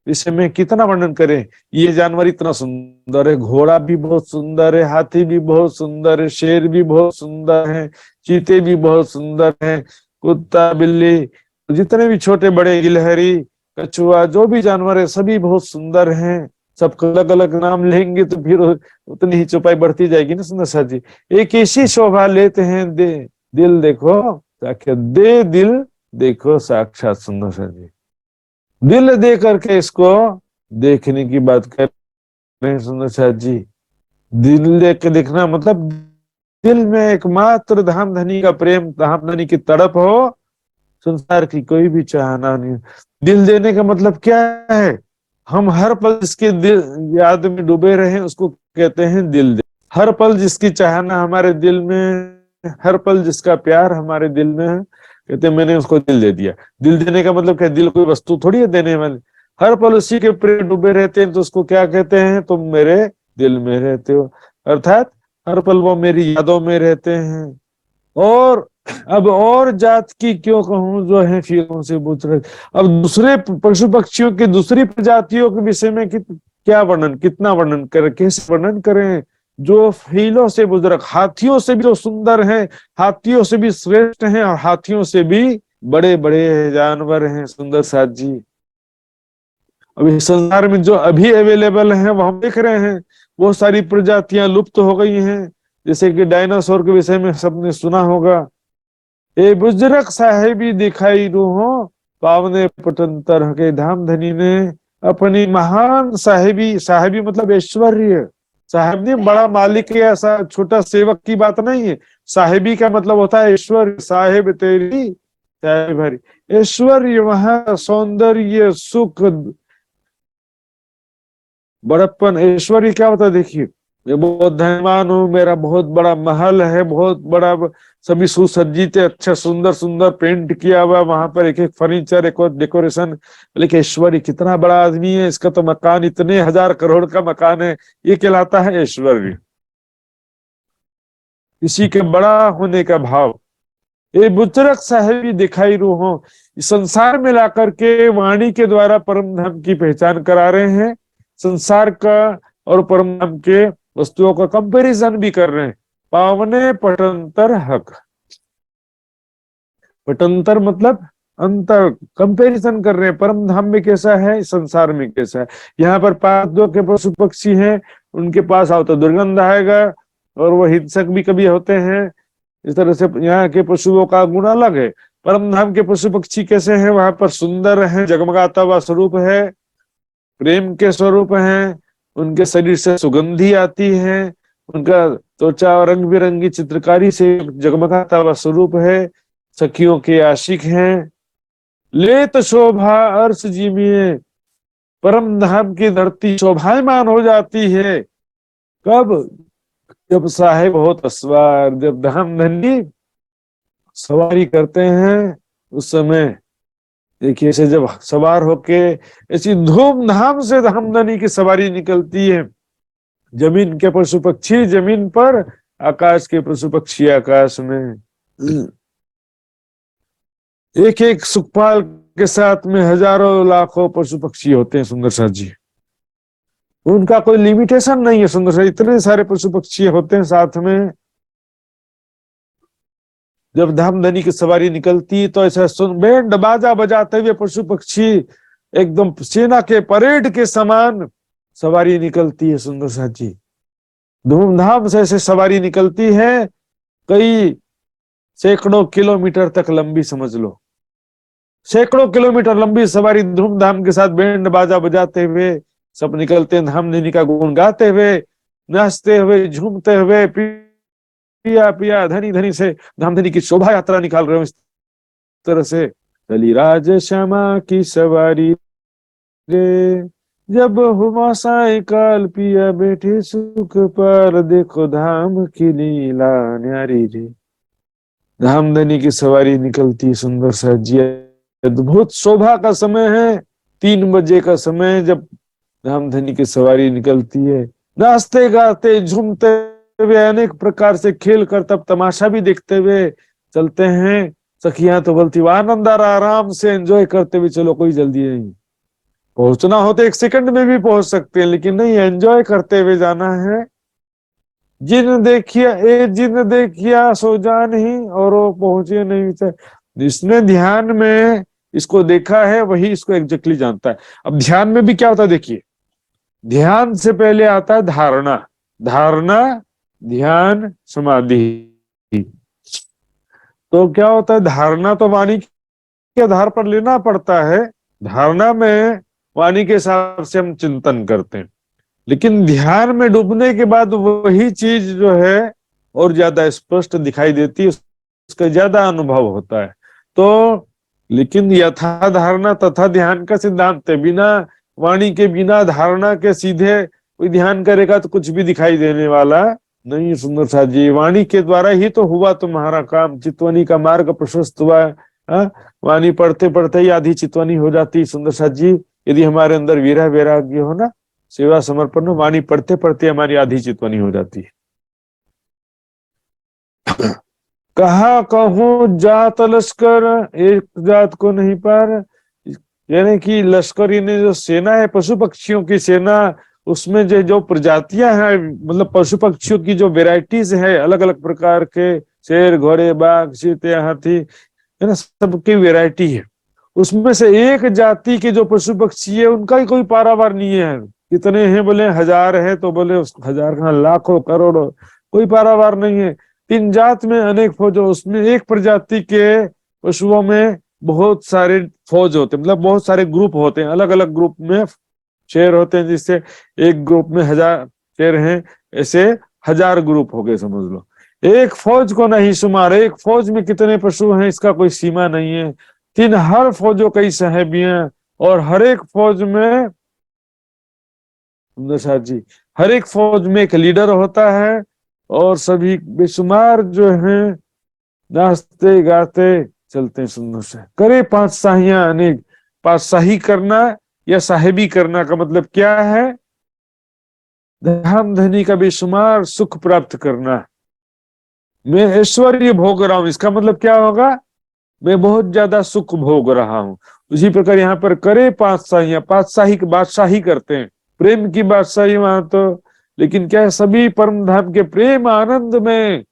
विषय में कितना वर्णन करें। ये जानवर इतना सुंदर है, घोड़ा भी बहुत सुंदर है, हाथी भी बहुत सुंदर है, शेर भी बहुत सुंदर है, चीते भी बहुत सुंदर है, कुत्ता बिल्ली जितने भी छोटे बड़े गिलहरी कछुआ जो भी जानवर है सभी बहुत सुंदर हैं। सबका अलग अलग नाम लेंगे तो फिर उतनी ही चौपाई बढ़ती जाएगी ना। सुंदर साथ जी एक ऐसी शोभा लेते हैं, दिल देखो साक्षात, दिल देखो साक्षात। सुंदर साथ जी दिल दे करके इसको देखने की बात कर रहे हैं। सुंदर साथ जी दिल दे के देखना मतलब दिल में एकमात्र धाम धनी का प्रेम, धाम धनी की तड़प हो, संसार की कोई भी चाहना नहीं। दिल देने का मतलब क्या है, हम हर पल जिसके दिल याद में डूबे रहे उसको कहते हैं दिल दे। हर पल जिसकी चाहना हमारे दिल में, हर पल जिसका प्यार हमारे दिल में है, कहते हैं मैंने उसको दिल दे दिया। दिल देने का मतलब क्या, दिल कोई वस्तु थोड़ी है देने वाली। हर पल उसी के प्रेम डूबे रहते हैं तो उसको क्या कहते हैं, तुम मेरे दिल में रहते हो, अर्थात हर पल वो मेरी यादों में रहते हैं। और अब और जात की क्यों कहूं जो है फीलों से बुझरत। अब दूसरे पशु पक्षियों की दूसरी प्रजातियों के विषय में क्या वर्णन, कितना वर्णन करें, कैसे वर्णन करें, जो फीलों से बुजुर्ग, हाथियों से भी जो सुंदर हैं, हाथियों से भी श्रेष्ठ हैं और हाथियों से भी बड़े बड़े जानवर हैं। सुंदर साथ जी अभी संसार में जो अभी अवेलेबल हैं वो हम देख रहे हैं, वो सारी प्रजातियां लुप्त हो गई हैं। जैसे कि डायनासोर के विषय में सबने सुना होगा, ए बुजुर्ग साहेबी दिखाई रूहो पावने पटंतर के। धाम धनी ने अपनी महान साहेबी, साहेबी मतलब ऐश्वर्य, साहेब ने बड़ा मालिक या ऐसा छोटा सेवक की बात नहीं है। साहेबी का मतलब होता है ऐश्वर्य, साहेब तेरी साहेब भरी, ऐश्वर्य वहां सौंदर्य सुख बड़प्पन। ऐश्वर्य क्या होता है, देखिए मैं बहुत धनवान हूँ, मेरा बहुत बड़ा महल है, बहुत बड़ा, सभी सुसज्जित है, अच्छा सुंदर सुंदर पेंट किया हुआ, वहां पर एक एक फर्नीचर, एक और डेकोरेशन। लेकिन ऐश्वर्य कितना बड़ा आदमी है, इसका तो मकान इतने 1000 करोड़ का मकान है, ये कहलाता है ऐश्वर्य, किसी के बड़ा होने का भाव। ये बुजुर्ग साहेब दिखाई रूहों, संसार में लाकर के वाणी के द्वारा परम धाम की पहचान करा रहे हैं। संसार का और परम धाम के वस्तुओं का कंपैरिजन भी कर रहे हैं। पावने पटंतर हक, पटंतर मतलब अंतर, कंपैरिजन कर रहे हैं, परम धाम में कैसा है, संसार में कैसा है। यहाँ पर 5 के पशु पक्षी हैं, उनके पास आओ तो दुर्गंध आएगा और वो हिंसक भी कभी होते हैं। इस तरह से यहाँ के पशुओं का गुण अलग है। परम धाम के पशु पक्षी कैसे हैं, वहां पर सुंदर है, जगमगाता हुआ स्वरूप है, प्रेम के स्वरूप हैं, उनके शरीर से सुगंधी आती है, उनका त्वचा रंग बिरंगी चित्रकारी से जगमगाता हुआ स्वरूप है, सखियों के आशिक हैं। लेत शोभा अर्श जीविए, परम धाम की धरती शोभायमान हो जाती है। कब, जब साहेब हो तस्वार, जब धाम धनी सवारी करते हैं उस समय देखिए ऐसे जब सवार होके ऐसी धूमधाम से धामधनी की सवारी निकलती है। जमीन के पशु पक्षी जमीन पर, आकाश के पशु पक्षी आकाश में, एक एक सुखपाल के साथ में हजारों लाखों पशु पक्षी होते हैं। सुंदर साथ जी उनका कोई लिमिटेशन नहीं है। सुंदर साथ इतने सारे पशु पक्षी होते हैं साथ में। जब धामधनी की सवारी निकलती है तो ऐसा सुन बैंड बाजा बजाते हुए पशु पक्षी एकदम सेना के परेड के समान सवारी निकलती है। सुंदर साथ जी धूमधाम से ऐसे सवारी निकलती है, कई सैकड़ों किलोमीटर तक लंबी, समझ लो सैकड़ों किलोमीटर लंबी सवारी धूमधाम के साथ बैंड बाजा बजाते हुए सब निकलते हैं धामधनी का गुण गाते हुए, नाचते हुए, झूमते हुए, पिया पिया धनी धनी से धामधनी की शोभा यात्रा निकाल रहे हो। इस तरह से चली राज श्यामा की सवारी रे, जब हुआ सायकाल पिया बैठे सुख पर, देखो धाम की लीला न्यारी रे। धामधनी की सवारी निकलती सुंदर सा जी, अद्भुत शोभा का समय है। 3 बजे का समय जब धामधनी की सवारी निकलती है, नाचते गाते झूमते हुए, अनेक प्रकार से खेल कर तब तमाशा भी देखते हुए चलते हैं। सखियां तो बोलती आनंद आ रहा, आराम से एंजॉय करते हुए चलो, कोई जल्दी नहीं। पहुंचना हो तो 1 सेकंड में भी पहुंच सकते हैं, लेकिन नहीं, एंजॉय करते हुए जाना है। जिन देखिया सो जान ही, और वो पहुंचे नहीं थे। जिसने ध्यान में इसको देखा है वही इसको एग्जैक्टली जानता है। अब ध्यान में भी क्या होता है देखिए, ध्यान से पहले आता है धारणा, धारणा ध्यान समाधि। तो क्या होता है, धारणा तो वाणी के आधार पर लेना पड़ता है। धारणा में वाणी के हिसाब से हम चिंतन करते हैं, लेकिन ध्यान में डूबने के बाद वही चीज जो है और ज्यादा स्पष्ट दिखाई देती है, उसका ज्यादा अनुभव होता है। तो लेकिन यथा धारणा तथा ध्यान का सिद्धांत है, बिना वाणी के, बिना धारणा के सीधे कोई ध्यान करेगा तो कुछ भी दिखाई देने वाला नहीं। सुंदर साथ जी, वाणी के द्वारा ही तो हुआ तुम्हारा काम, चितवनी का मार्ग प्रशस्त हुआ है। वाणी पढ़ते पढ़ते ही आधी चितवनी हो जाती। सुंदर साथ जी, यदि हमारे अंदर वीरा वैराग्य हो ना, सेवा समर्पण, वाणी पढ़ते पढ़ते हमारी आधी चितवनी हो जाती है। कहा कहूं जात लश्कर, एक जात को नहीं पार। यानी कि लश्कर यानी जो सेना है, पशु पक्षियों की सेना, उसमें जो प्रजातियां हैं, मतलब पशु पक्षियों की जो वेराइटीज है, अलग अलग प्रकार के, शेर, घोड़े, बाघ, चीते, हाथी, है ना, सबकी वेराइटी है। उसमें से एक जाति के जो पशु पक्षी है उनका ही कोई पारावार नहीं है। कितने हैं बोले 1000 है, तो बोले 1000 कहाँ, लाखों करोड़ों, कोई पारावार नहीं है। 3 जात में अनेक फौज, उसमें एक प्रजाति के पशुओं में बहुत सारे फौज होते हैं, मतलब बहुत सारे ग्रुप होते हैं, अलग अलग ग्रुप में शेर होते हैं। जिससे एक ग्रुप में 1000 शेर हैं, ऐसे 1000 ग्रुप हो गए समझ लो। एक फौज को नहीं शुमार, एक फौज में कितने पशु हैं इसका कोई सीमा नहीं है। हर फौजों कई साहेबियां, और हर एक फौज में, साथ जी, हर एक फौज में एक लीडर होता है, और सभी बेशुमार जो हैं नाचते गाते चलते हैं। सुंदर से करे 5 शाहियां अनेक। 5 शाही करना या साहेबी करना का मतलब क्या है, धाम धनी का बेशुमार सुख प्राप्त करना। मैं ऐश्वर्य भोग रहा हूं, इसका मतलब क्या होगा, मैं बहुत ज्यादा सुख भोग रहा हूं। उसी प्रकार यहाँ पर करे 5 शाहियां, 5 शाही की बादशाही करते हैं, प्रेम की बादशाही वहां तो। लेकिन क्या है, सभी परम धाम के प्रेम आनंद में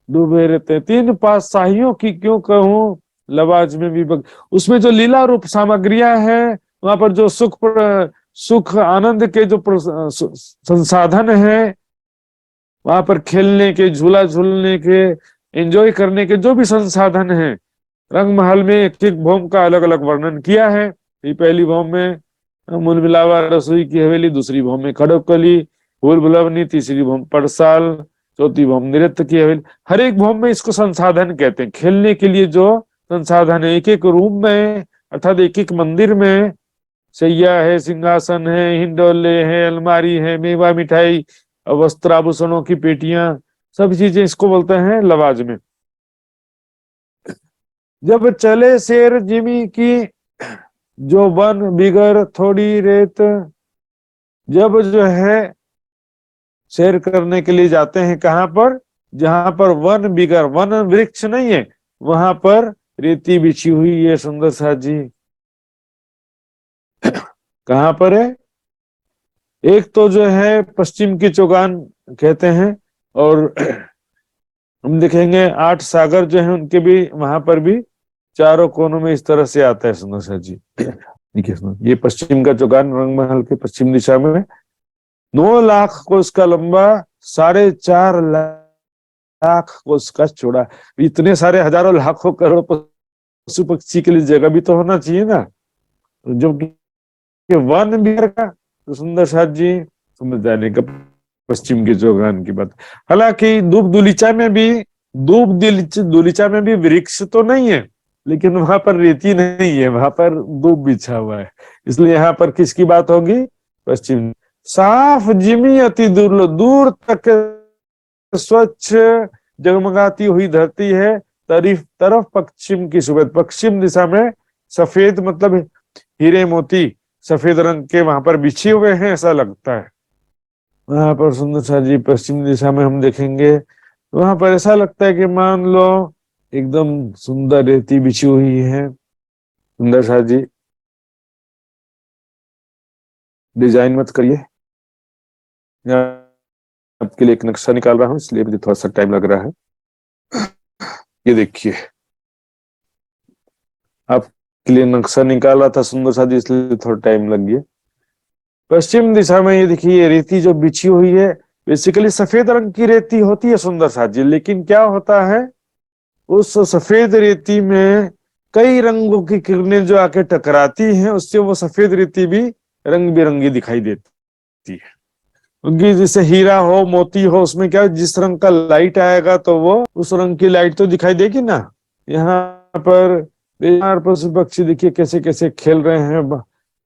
डूबे रहते हैं। 3 पातशाहियों की क्यों कहूं, लवाज में भी उसमें जो लीला रूप सामग्रियां हैं, वहां पर जो सुख आनंद के जो संसाधन है, वहां पर खेलने के, झूला झूलने के, एंजॉय करने के जो भी संसाधन है, रंग महल में एक एक भौम का अलग अलग वर्णन किया है। पहली भौम में मूल मिलावा रसोई की हवेली, दूसरी भौम में खड़कली फूल बुलवनी, तीसरी भौम पड़साल, चौथी भौम नृत्य की हवेली। हर एक भौम में इसको संसाधन कहते हैं, खेलने के लिए जो संसाधन है। एक एक रूम में, अर्थात एक एक मंदिर में सैया है, सिंहासन है, हिंडोले है, अलमारी है, मेवा मिठाई, वस्त्र आभूषणों की पेटियां, सब चीजें इसको बोलते हैं लवाज में। जब चले शेर जिमी की, जो वन बिगर थोड़ी रेत। जब जो है शेर करने के लिए जाते हैं, कहां पर, जहां पर वन बिगर, वन वृक्ष नहीं है, वहां पर रेती बिछी हुई है। सुंदर साथ जी, कहां पर है, एक तो जो है पश्चिम की चौगान कहते हैं, और हम देखेंगे 8 सागर जो है उनके भी, वहां पर भी चारों कोनों में इस तरह से आता है। सुंदर साथ जी, देखिए ये पश्चिम का चौगान, रंग महल के पश्चिम दिशा में 9 लाख कोस का लंबा, 4.5 लाख कोस का चौड़ा। इतने सारे हजारों लाखों करोड़ पशु पक्षी के लिए जगह भी तो होना चाहिए ना। जो कि वन बिहार का तो सुंदर साथ जी समझ जाने का पश्चिम के चौगान की बात। हालांकि दूब दुलीचा में भी वृक्ष तो नहीं है, लेकिन वहां पर रेती नहीं है, वहां पर दूब बिछा हुआ है, इसलिए यहाँ पर किसकी बात होगी? पश्चिम। साफ जिमी अति दूर, दूर तक स्वच्छ जगमगाती हुई धरती है, तरफ पश्चिम की सुबह, पश्चिम दिशा में सफेद मतलब हीरे मोती सफेद रंग के वहां पर बिछे हुए हैं, ऐसा लगता है। वहां पर सुंदर सा जी पश्चिम दिशा में हम देखेंगे, वहां पर ऐसा लगता है कि मान लो एकदम सुंदर रेती बिछी हुई है। सुंदर सा जी डिजाइन मत करिए, आपके लिए एक नक्शा निकाल रहा हूं, इसलिए मुझे थोड़ा सा टाइम लग रहा है। ये देखिए, आपके लिए नक्शा निकाला था सुंदर सा जी, इसलिए थोड़ा टाइम लग गया। पश्चिम दिशा में ये देखिए रेती जो बिछी हुई है, बेसिकली सफेद रंग की रेती होती है सुंदर सा जी, लेकिन क्या होता है उस सफेद रेती में कई रंगों की किरणें जो आके टकराती हैं, उससे वो सफेद रेती भी रंग बिरंगी दिखाई देती है। क्योंकि जैसे हीरा हो मोती हो, उसमें क्या जिस रंग का लाइट आएगा तो वो उस रंग की लाइट तो दिखाई देगी ना। यहाँ पर पशु पक्षी देखिए कैसे कैसे खेल रहे हैं,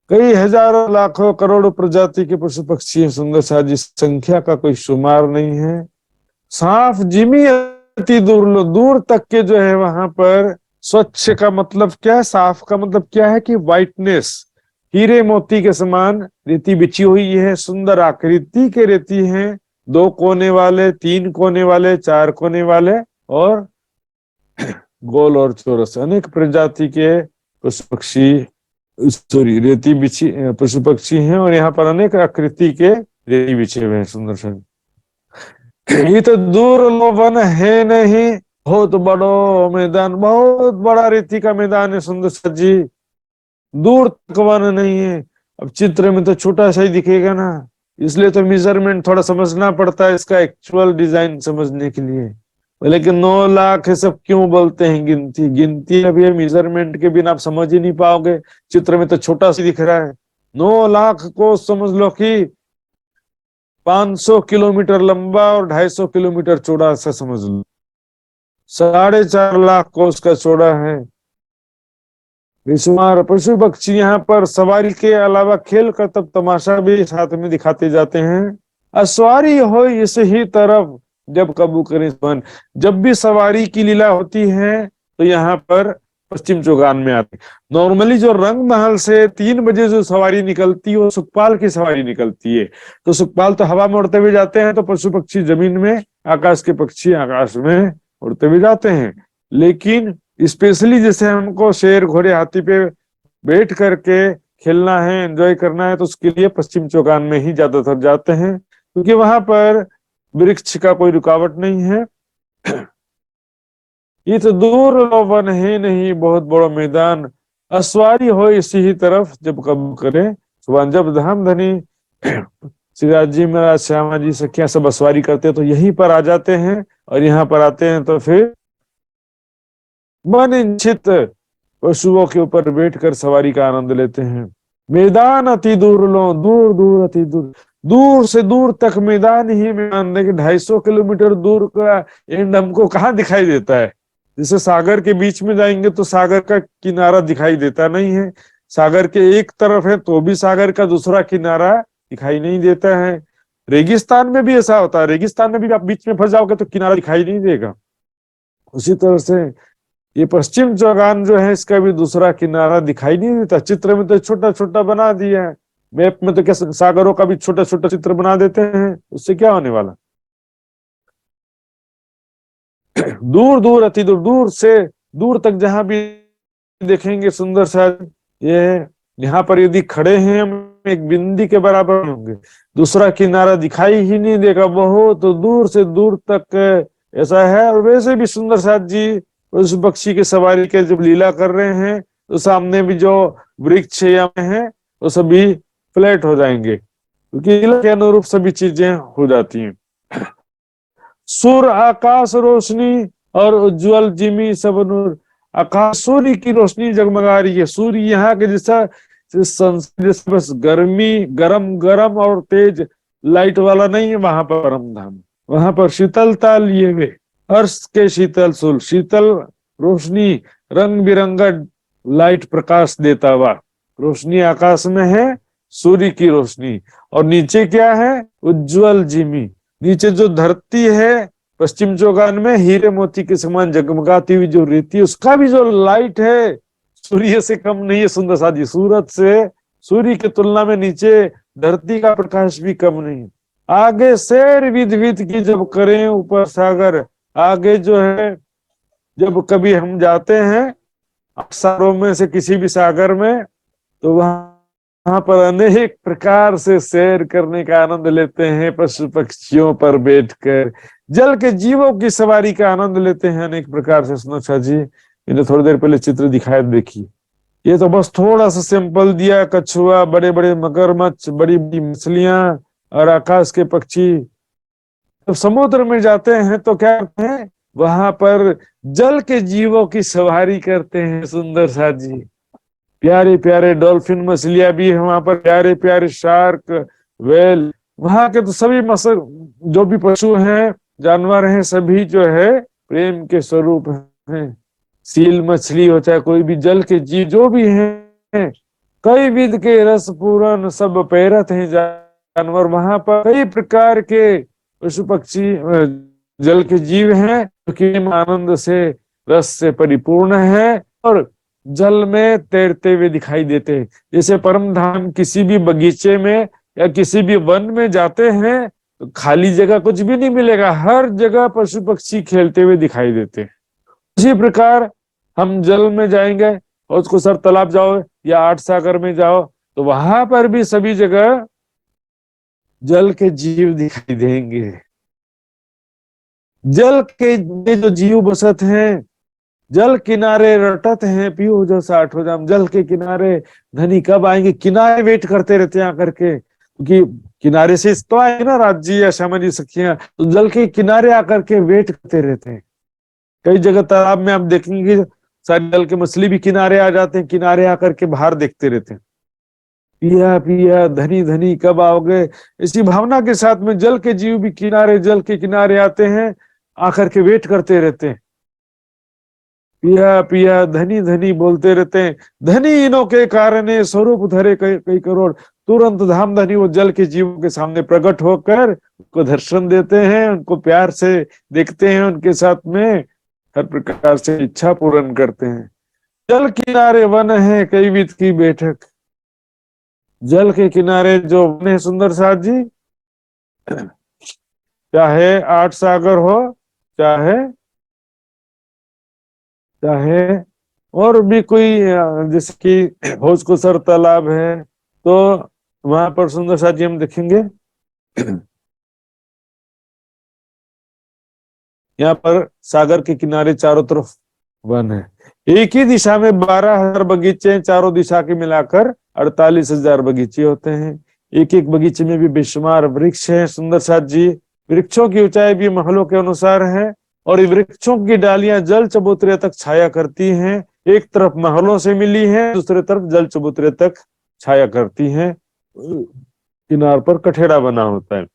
कई हजारों लाखों करोड़ों प्रजाति के पशु पक्षी हैं सुंदर सा, जिस संख्या का कोई शुमार नहीं है। साफ जिमी अति दूर, दूर तक के जो है वहां पर स्वच्छ का मतलब क्या है, साफ का मतलब क्या है कि व्हाइटनेस, हीरे मोती के समान रेती बिछी हुई है, सुंदर आकृति के रेती हैं, 2 कोने वाले, 3 कोने वाले, 4 कोने वाले और गोल और चौरस, अनेक प्रजाति के पशु पक्षी सॉरी रेती बिछी पशु पक्षी हैं, और यहाँ पर अनेक आकृति के रेती बिछे हुए हैं सुंदर सा। ये तो दूर वन है नहीं, बहुत बड़ो मैदान, बहुत बड़ा रेती का मैदान है सुंदर सा जी, दूर तक वन नहीं है। अब चित्र में तो छोटा सा ही दिखेगा ना, इसलिए तो मेजरमेंट थोड़ा समझना पड़ता है इसका एक्चुअल डिजाइन समझने के लिए। लेकिन 9 लाख है सब क्यों बोलते हैं गिनती, गिनती अभी मेजरमेंट के बिना आप समझ ही नहीं पाओगे, चित्र में तो छोटा सा दिख रहा है। 9 लाख को समझ लो कि 500 किलोमीटर लंबा और 250 किलोमीटर चौड़ा, ऐसा समझ लो। 4.5 लाख को उसका चौड़ा है। बेशुमार पशु पक्षी यहाँ पर सवारी के अलावा खेल कर तब तमाशा भी साथ में दिखाते जाते हैं। असवारी हो इस ही तरफ जब कबू करें मन, जब भी सवारी की लीला होती है तो यहाँ पर पश्चिम चौगान में आते। नॉर्मली जो रंग महल से 3 बजे जो सवारी निकलती है वो सुखपाल की सवारी निकलती है, तो सुखपाल तो हवा में उड़ते हुए जाते हैं, तो पशु पक्षी जमीन में, आकाश के पक्षी आकाश में उड़ते हुए जाते हैं। लेकिन स्पेशली जैसे हमको शेर घोड़े हाथी पे बैठ करके खेलना है, एंजॉय करना है, तो उसके लिए पश्चिम चौगान में ही ज्यादातर जाते हैं, क्योंकि वहां पर वृक्ष का कोई रुकावट नहीं है। ये तो दूर वन है नहीं, बहुत बड़ा मैदान, असवारी हो इसी ही तरफ जब कब करे सुबह, जब धाम धनी श्रीराज जी महाराज श्यामा जी सखिया सब असवारी करते हैं तो यहीं पर आ जाते हैं, और यहाँ पर आते हैं तो फिर अनिश्चित पशुओं के ऊपर बैठकर सवारी का आनंद लेते हैं। मैदान अति दूर लो, दूर दूर अति दूर, दूर से दूर तक मैदान ही मैदान, लेकिन 250 किलोमीटर दूर का एंड हमको कहाँ दिखाई देता है। जैसे सागर के बीच में जाएंगे तो सागर का किनारा दिखाई देता नहीं है, सागर के एक तरफ है तो भी सागर का दूसरा किनारा दिखाई नहीं देता है। रेगिस्तान में भी ऐसा होता है, रेगिस्तान में भी आप बीच में फंस जाओगे तो किनारा दिखाई नहीं देगा। उसी तरह से ये पश्चिम चौगान जो है इसका भी दूसरा किनारा दिखाई नहीं देता। चित्र में तो छोटा छोटा बना दिया है, मैप में तो क्या सागरों का भी छोटा छोटा चित्र बना देते हैं, उससे क्या होने वाला। दूर दूर अति दूर, दूर से दूर तक जहां भी देखेंगे सुंदर सा, ये यहाँ पर यदि खड़े हैं हम एक बिंदी के बराबर होंगे, दूसरा किनारा दिखाई ही नहीं देगा, बहुत दूर से दूर तक ऐसा है। और वैसे भी सुंदर साथ जी उस पक्षी की सवारी के जब लीला कर रहे हैं तो सामने भी जो वृक्ष है वो सभी फ्लैट हो जाएंगे, क्योंकि लीला के अनुरूप सभी चीजें हो जाती हैं। सूर्य आकाश रोशनी और उज्जवल जिमी सब नूर, आकाश सूर्य की रोशनी जगमगा रही है, सूर्य यहाँ के जैसा जैसे बस गर्मी, गरम गरम और तेज लाइट वाला नहीं है वहां पर परम धाम। वहां पर शीतलता लिए हुए, हर्ष के शीतल सुल, शीतल रोशनी, रंग बिरंगा लाइट प्रकाश देता हुआ। रोशनी आकाश में है, सूर्य की रोशनी, और नीचे क्या है, उज्जवल जिमी। नीचे जो धरती है पश्चिम चौगान में हीरे मोती के समान जगमगाती हुई जो रेती है, उसका भी जो लाइट है सूर्य से कम नहीं है। सुंदर साजी सूरत से, सूर्य की तुलना में नीचे धरती का प्रकाश भी कम नहीं। आगे सैर विध विध की जब करें ऊपर सागर, आगे जो है जब कभी हम जाते हैं सागरों में से किसी भी सागर में, तो वहां पर अनेक प्रकार से सैर करने का आनंद लेते हैं, पशु पक्षियों पर बैठकर जल के जीवों की सवारी का आनंद लेते हैं अनेक प्रकार से। सुनो जी, मैंने थोड़ी देर पहले चित्र दिखाया, देखिए। ये तो बस थोड़ा सा सैंपल दिया, कछुआ, बड़े बड़े मगरमच्छ, बड़ी बड़ी मछलियां और आकाश के पक्षी। जब समुद्र में जाते हैं तो क्या करते हैं, वहां पर जल के जीवों की सवारी करते हैं। सुंदर सा जी, प्यारे प्यारे डॉल्फिन मछलियां भी है वहां पर, प्यारे प्यारे शार्क, वेल, वहां के तो सभी जो भी पशु हैं, जानवर हैं, सभी जो है प्रेम के स्वरूप हैं। सील मछली हो चाहे कोई भी जल के जीव जो भी हैं, कई विध के रस पूरन सब पैरत हैं जानवर। वहां पर कई प्रकार के पशु पक्षी जल के जीव हैं जो कि आनंद से, रस से परिपूर्ण है और जल में तैरते हुए दिखाई देते हैं। जैसे परम धाम किसी भी बगीचे में या किसी भी वन में जाते हैं तो खाली जगह कुछ भी नहीं मिलेगा, हर जगह पशु पक्षी खेलते हुए दिखाई देते हैं। उसी प्रकार हम जल में जाएंगे और उसको सर तालाब जाओ या आठ सागर में जाओ तो वहां पर भी सभी जगह जल के जीव दिखाई देंगे। जल के जो जीव बसत हैं, जल किनारे रटत हैं, पियो जो साठ हो जाम। जल के किनारे धनी कब आएंगे, किनारे वेट करते रहते हैं आकर के, क्योंकि किनारे से तो आए ना राज जी या श्यामा जी सखियां, तो जल के किनारे आकर के वेट करते रहते हैं। कई जगह तालाब में आप देखेंगे सारे जल के मछली भी किनारे आ जाते हैं, किनारे आकर के बाहर देखते रहते हैं, पिया पिया धनी धनी कब आओगे। इसी भावना के साथ में जल के जीव भी किनारे, जल के किनारे आते हैं, आकर के वेट करते रहते हैं, पिया पिया धनी धनी बोलते रहते हैं। धनी इनों के कारण स्वरूप धरे कई करोड़। तुरंत धाम धनी वो जल के जीवों के सामने प्रकट होकर उनको दर्शन देते हैं, उनको प्यार से देखते हैं, उनके साथ में हर प्रकार से इच्छा पूर्ण करते हैं। जल किनारे वन है कई विध की बैठक। जल के किनारे जो वन है सुंदर साथ जी, चाहे आठ सागर हो, चाहे चाहे और भी कोई जैसे कि भोज को सर तालाब है, तो वहां पर सुंदर सा जी हम देखेंगे यहाँ पर सागर के किनारे चारों तरफ वन है। एक ही दिशा में 12,000 बगीचे हैं, चारों दिशा के मिलाकर 48,000 बगीचे होते हैं। एक एक बगीचे में भी बेशुमार वृक्ष है। सुंदर साथ जी, वृक्षों की ऊंचाई भी महलों के अनुसार है और वृक्षों की डालियां जल चबूतरे तक छाया करती हैं। एक तरफ महलों से मिली है, दूसरे तरफ जल चबूतरे तक छाया करती हैं। किनार पर कठेड़ा बना होता है।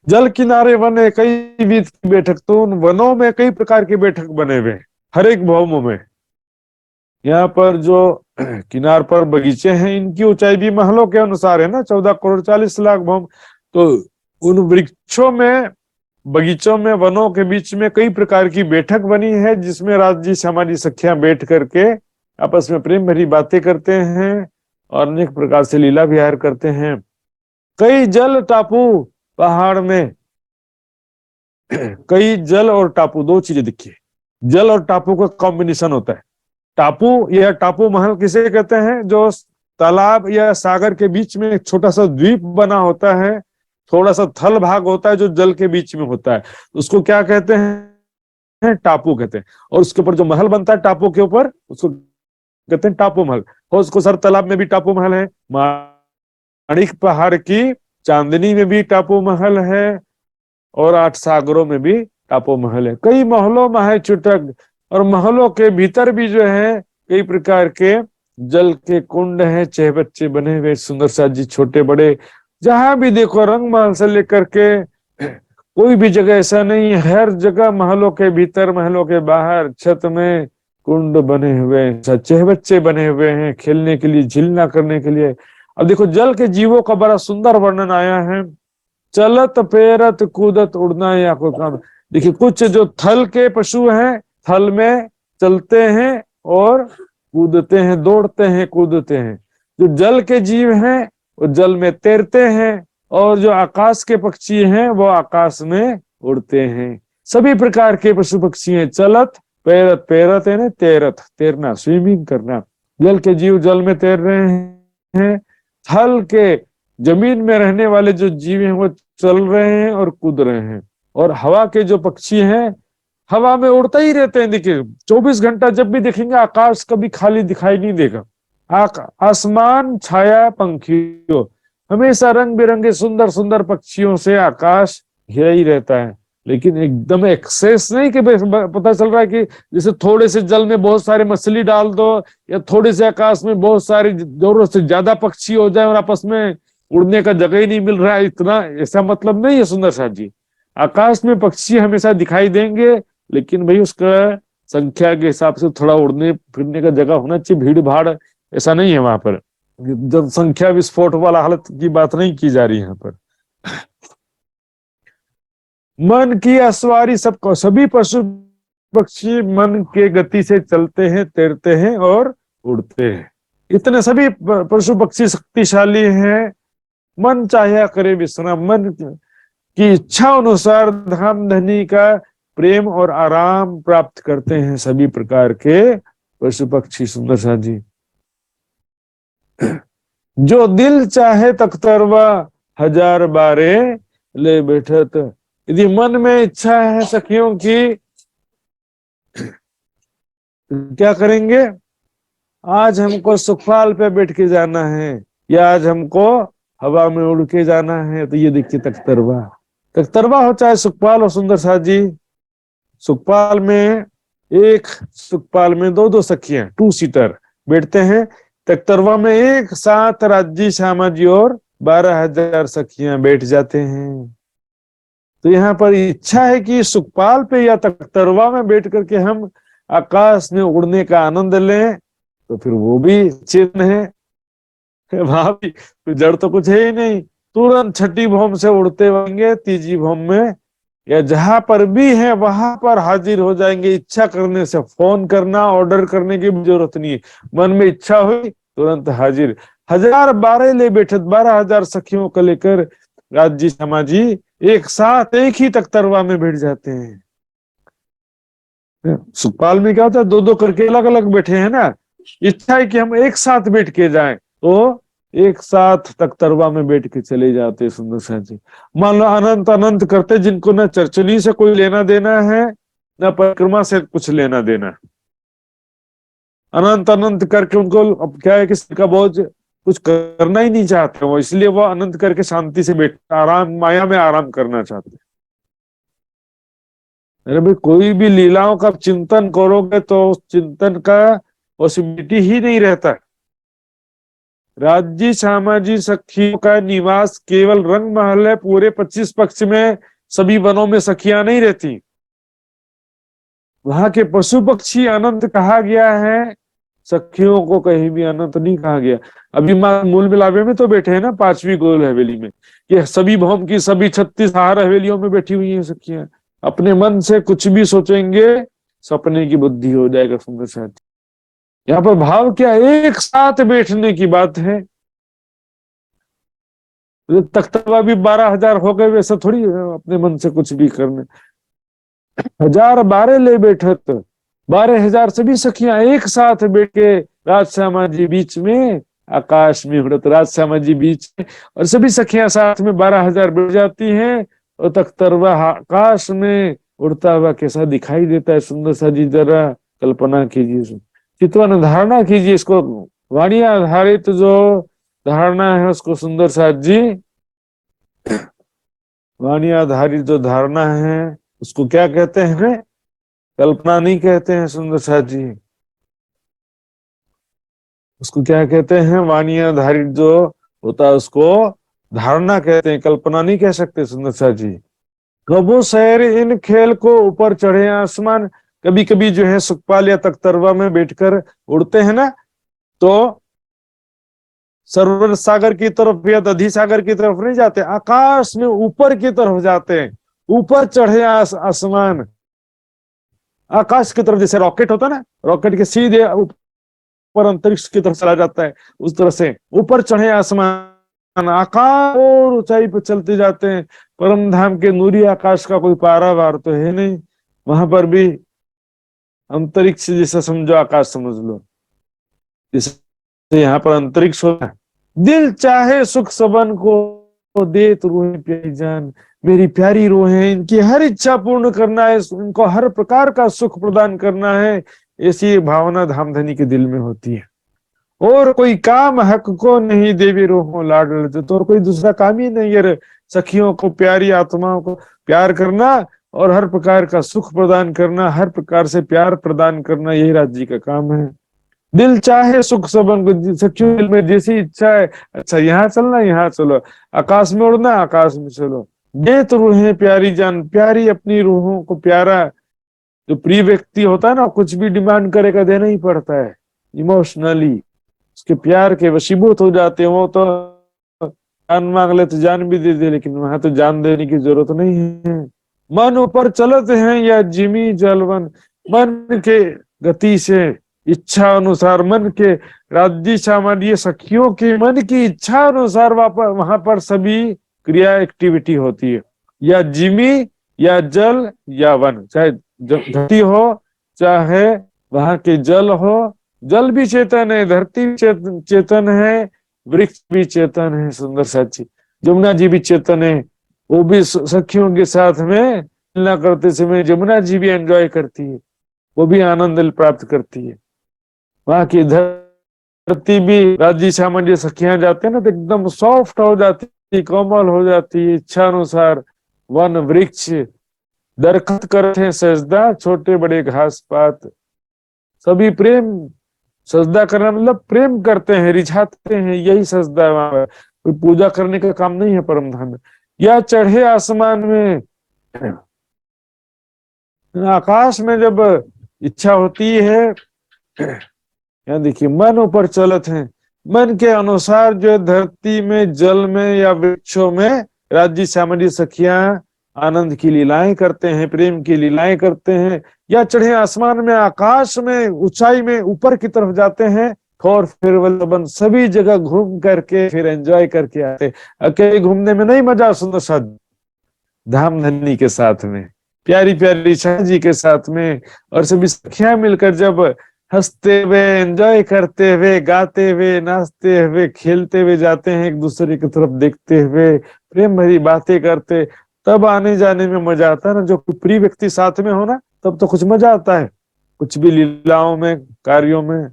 जल किनारे वन है कई विध की बैठक, तो उन वनों में कई प्रकार के बैठक बने हुए हर एक भौमों में। यहाँ पर जो किनार पर बगीचे हैं इनकी ऊंचाई भी महलों के अनुसार है ना, 14 करोड़ 40 लाख भौम। तो उन वृक्षों में, बगीचों में, वनों के बीच में कई प्रकार की बैठक बनी है, जिसमें राज जी श्यामा जी सखियां बैठ करके आपस में प्रेम भरी बातें करते हैं और अनेक प्रकार से लीला विहार करते हैं। कई जल टापू पहाड़ में, कई जल और टापू, दो चीजें दिखी। जल और टापू का कॉम्बिनेशन होता है। टापू या टापू महल किसे कहते हैं, जो तालाब या सागर के बीच में एक छोटा सा द्वीप बना होता है, थोड़ा सा थल भाग होता है जो जल के बीच में होता है, उसको क्या कहते हैं, टापू कहते हैं। और उसके ऊपर जो महल बनता है टापू के ऊपर, उसको कहते हैं टापू महल। और उसको सर तालाब में भी टापू महल है, माणिक पहाड़ की चांदनी में भी टापू महल है, और 8 सागरों में भी टापू महल है। कई महलों में है चुटक, और महलों के भीतर भी जो है कई प्रकार के जल के कुंड हैं, चहबच्चे बने हुए सुंदर साथ जी, छोटे बड़े, जहां भी देखो रंग महल से लेकर के कोई भी जगह ऐसा नहीं है, हर जगह महलों के भीतर, महलों के बाहर, छत में कुंड बने हुए हैं, चहबच्चे बने हुए हैं, खेलने के लिए, झिलना करने के लिए। अब देखो जल के जीवों का बड़ा सुंदर वर्णन आया है। चलत पेरत कूदत उड़ना या कोई काम। देखिए कुछ जो थल के पशु हैं, थल में चलते हैं और कूदते हैं, दौड़ते हैं, कूदते हैं। जो जल के जीव हैं वो जल में तैरते हैं, और जो आकाश के पक्षी हैं वो आकाश में उड़ते हैं। सभी प्रकार के पशु पक्षी हैं। चलत पेरत, पेरत है ना तैरत, तैरना, स्विमिंग करना। जल के जीव जल में तैर रहे हैं। थल के, जमीन में रहने वाले जो जीव हैं वो चल रहे हैं और कूद रहे हैं। और हवा के जो पक्षी हैं हवा में उड़ते ही रहते हैं। देखिए 24 घंटा जब भी देखेंगे आकाश कभी खाली दिखाई नहीं देगा। आसमान छाया पंखियों, हमेशा रंग बिरंगे सुंदर सुंदर पक्षियों से आकाश घिरा ही रहता है। लेकिन एकदम एक्सेस नहीं कि पता चल रहा है कि जैसे थोड़े से जल में बहुत सारे मछली डाल दो, या थोड़े से आकाश में बहुत सारी जरूरत से ज्यादा पक्षी हो जाए और आपस में उड़ने का जगह ही नहीं मिल रहा है, इतना ऐसा मतलब नहीं है सुंदर साथ जी। आकाश में पक्षी हमेशा दिखाई देंगे, लेकिन भाई उसका संख्या के हिसाब से थोड़ा उड़ने फिरने का जगह होना चाहिए। भीड़ भाड़ ऐसा नहीं है वहां पर, जनसंख्या विस्फोट वाला हालत की बात नहीं की जा रही है यहाँ पर। मन की असवारी सबको, सभी पशु पक्षी मन के गति से चलते हैं, तैरते हैं और उड़ते हैं। इतने सभी पशु पक्षी शक्तिशाली हैं। मन चाहे करे विश्राम, मन की इच्छा अनुसार धाम धनी का प्रेम और आराम प्राप्त करते हैं सभी प्रकार के पशु पक्षी। सुंदर सा जी, जो दिल चाहे तख्तरवा हजार बारे ले बैठत। यदि मन में इच्छा है सखियों की तो क्या करेंगे? आज हमको सुखपाल पे बैठ के जाना है, या आज हमको हवा में उड़ के जाना है, तो ये देखिए तख्तरवा, तख्तरवा हो चाहे सुखपाल हो। सुंदर साथ जी, सुखपाल में सुखपाल में दो दो सखियां, 2 सीटर बैठते हैं। तख्तरवा में एक साथ राज्य श्यामा जी और 12,000 सखियां बैठ जाते हैं। तो यहाँ पर इच्छा है कि सुखपाल पे या तख्तरवा में बैठ करके हम आकाश में उड़ने का आनंद लें, तो फिर वो भी चिन्ह है। वहां भी जड़ तो कुछ है ही नहीं, तुरंत छठी भौम से उड़ते होंगे, तीजी भौम में या जहां पर भी है वहां पर हाजिर हो जाएंगे। इच्छा करने से, फोन करना, ऑर्डर करने की भी जरूरत नहीं है, मन में इच्छा हुई तुरंत हाजिर। 1012 ले बैठे, 12,000 सखियों को लेकर राज्य समाजी एक साथ एक ही तख्तरवा में बैठ जाते हैं। सुखपाल में क्या होता है, दो दो करके अलग अलग बैठे हैं ना। इच्छा है कि हम एक साथ बैठ के जाएं, तो एक साथ तख्तरवा में बैठ के चले जाते। सुंदर सा जी, मान लो अनंत अनंत करते, जिनको न चरचली से कोई लेना देना है, न परिक्रमा से कुछ लेना देना है, अनंत अनंत करके उनको अब क्या है, किसी का बोझ कुछ करना ही नहीं चाहते वो, इसलिए वो अनंत करके शांति से बैठ आराम, माया में आराम करना चाहते हैं। अरे भाई कोई भी लीलाओं का चिंतन करोगे तो उस चिंतन का पॉसिबिलिटी ही नहीं रहता। राज्य सामाजिक सखियों का निवास केवल रंग महल है, पूरे 25 पक्ष में सभी वनों में सखियां नहीं रहती। वहां के पशु पक्षी अनंत कहा गया है, सखियों को कहीं भी अनंत नहीं कहा गया। अभी मूल मिलावे में तो बैठे हैं ना 5वीं गोल हवेली में, ये सभी भौम की सभी 36 हार हवेलियों में बैठी हुई है सखियां। अपने मन से कुछ भी सोचेंगे, सपने की बुद्धि हो जाएगा। सुंदर साथी, यहाँ पर भाव क्या, एक साथ बैठने की बात है। तख्तवा भी 12,000 हो गए, वैसा थोड़ी अपने मन से कुछ भी करने। 1012 ले बैठे तो 12,000 सभी सखियां एक साथ बैठ के राजश्यामा जी बीच में आकाश में उड़त, राजश्यामा जी बीच में और सभी सखियां साथ में 12,000 बैठ जाती हैं, और तख्तरवा आकाश में उड़ता हुआ कैसा दिखाई देता है। सुंदर सा जी, जरा कल्पना कीजिए, चित्वन धारणा कीजिए इसको। वाणी आधारित जो धारणा है उसको सुंदर साथ जी, वाणी आधारित जो धारणा है उसको क्या कहते हैं? कल्पना नहीं कहते हैं सुंदर साथ जी। उसको क्या कहते हैं, वाणी आधारित जो होता है उसको धारणा कहते हैं, कल्पना नहीं कह सकते सुंदर सा जी। कबो शहर इन खेल को ऊपर चढ़े आसमान, कभी कभी जो है सुखपाल या तख्तरवा में बैठकर उड़ते हैं ना, तो सरोवर सागर की तरफ या दधी सागर की तरफ नहीं जाते, आकाश में ऊपर की तरफ जाते हैं, ऊपर चढ़े आसमान, आकाश की तरफ, जैसे रॉकेट होता है ना, रॉकेट के सीधे ऊपर अंतरिक्ष की तरफ चला जाता है, उस तरह से ऊपर चढ़े आसमान, आकाश और ऊंचाई पर चलते जाते हैं। परम धाम के नूरी आकाश का कोई पारावार तो है नहीं, वहां पर भी अंतरिक्ष जैसा समझो, आकाश समझ लो, जैसे यहाँ पर अंतरिक्ष होता है। दिल चाहे सुख सबन को दे तो रूहें प्यारी जान, मेरी प्यारी रूहें, इनकी हर इच्छा पूर्ण करना है, इनको हर प्रकार का सुख प्रदान करना है, ऐसी भावना धामधनी के दिल में होती है। और कोई काम हक को नहीं, देवी रूहों लाड लड़ते, तो और कोई दूसरा काम ही नहीं है, सखियों को, प्यारी आत्माओं को प्यार करना और हर प्रकार का सुख प्रदान करना, हर प्रकार से प्यार प्रदान करना, यही राज्य जी का काम है। दिल चाहे सुख सबन को, सखियों दिल में जैसी इच्छा है, अच्छा यहाँ चलना यहाँ चलो, आकाश में उड़ना आकाश में चलो, दे तो रूहें प्यारी जान, प्यारी अपनी रूहों को प्यारा, जो प्रिय व्यक्ति होता है ना, कुछ भी डिमांड करेगा देना ही पड़ता है, इमोशनली उसके प्यार के वशीभूत हो जाते हैं। वो तो जान मांग ले तो जान भी दे दे, लेकिन वहां तो जान देने की जरूरत नहीं है। मन ऊपर चलत हैं या जिमी जलवन, मन के गति से, इच्छा अनुसार, मन के राज्य सामान्य सखियों के मन की इच्छा अनुसार वहां पर सभी क्रिया एक्टिविटी होती है, या जिमी या जल या वन, चाहे धरती हो चाहे वहां के जल हो, जल भी चेतन है, धरती भी चेतन है, वृक्ष भी चेतन है, सुंदर साची जमुना जी भी चेतन है, वो भी सखियों के साथ में मिलना करते समय जमुना जी भी एंजॉय करती है, वो भी आनंद प्राप्त करती है। वहां की धरती भी, राज्य सामान्य सखियां जाते हैं ना तो एकदम सॉफ्ट हो जाती है, कोमल हो जाती है, इच्छा अनुसार। वन वृक्ष दरखत करते हैं सजदा, छोटे बड़े घास पात सभी प्रेम, सजदा करना मतलब प्रेम करते हैं, रिझाते हैं, यही सजदा है वहां पर, कोई पूजा करने का काम नहीं है परम धाम में। या चढ़े आसमान में, आकाश में जब इच्छा होती है, यहाँ देखिए मन ऊपर चलत है, मन के अनुसार जो धरती में, जल में या वृक्षों में राज्य सामान्य सखियां आनंद की लीलाएं करते हैं, प्रेम की लीलाएं करते हैं। या चढ़े आसमान में, आकाश में, ऊंचाई में ऊपर की तरफ जाते हैं, और फिर वल्लभन सभी जगह घूम करके फिर एंजॉय करके आते। अकेले घूमने में नहीं मजा, सुंदर सा धामधनी के साथ में, प्यारी प्यारी शाह जी के साथ में, और सभी सखियां मिलकर जब हंसते हुए, एंजॉय करते हुए, गाते हुए, नाचते हुए, खेलते हुए जाते हैं, एक दूसरे की तरफ देखते हुए प्रेम भरी बातें करते, तब आने जाने में मजा आता है ना। जो प्रिय व्यक्ति साथ में हो ना, तब तो कुछ मजा आता है, कुछ भी लीलाओं में, कार्यों में।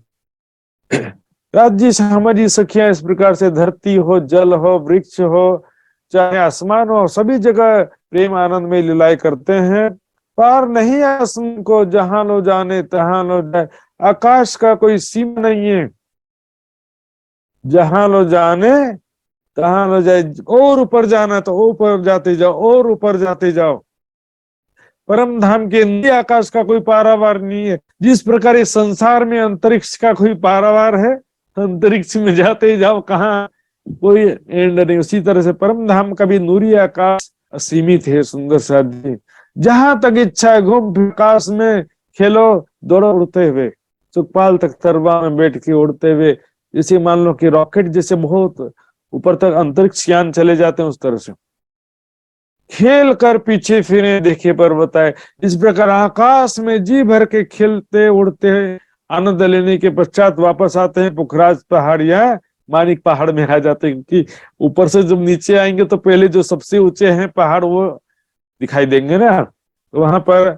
राज्य सामाजिक सखियां इस प्रकार से धरती हो, जल हो, वृक्ष हो, चाहे आसमान हो, सभी जगह प्रेम आनंद में लीलाएं करते हैं। पार नहीं आसमान को, जहां लो जाने तहां लो जाए, आकाश का कोई सीमा नहीं है, जहां लो जाने तहां लो जाए, और ऊपर जाना तो ऊपर जाते जाओ, और ऊपर जाते जाओ। परम धाम के नीचे आकाश का कोई पारावार नहीं है। जिस प्रकार इस संसार में अंतरिक्ष का कोई पारावार है, अंतरिक्ष में जाते जाओ, कहाँ कोई एंड नहीं, उसी तरह से परम धाम का भी नूरी आकाश असीमित है, सुंदर सा जी। जहां तक इच्छा है घूम आकाश में खेलो, दौड़ो, उड़ते हुए, सुखपाल तक तरवा में बैठ के उड़ते हुए, जैसे मान लो कि रॉकेट जैसे बहुत ऊपर तक अंतरिक्ष यान चले जाते हैं, उस तरह से खेल कर पीछे फिरे देखे पर्वत है। इस प्रकार आकाश में जी भर के खेलते उड़ते हैं, आनंद लेने के पश्चात वापस आते हैं पुखराज पहाड़ या मानिक पहाड़ में आ जाते हैं, क्योंकि ऊपर से जब नीचे आएंगे तो पहले जो सबसे ऊंचे हैं पहाड़ वो दिखाई देंगे ना, तो वहां पर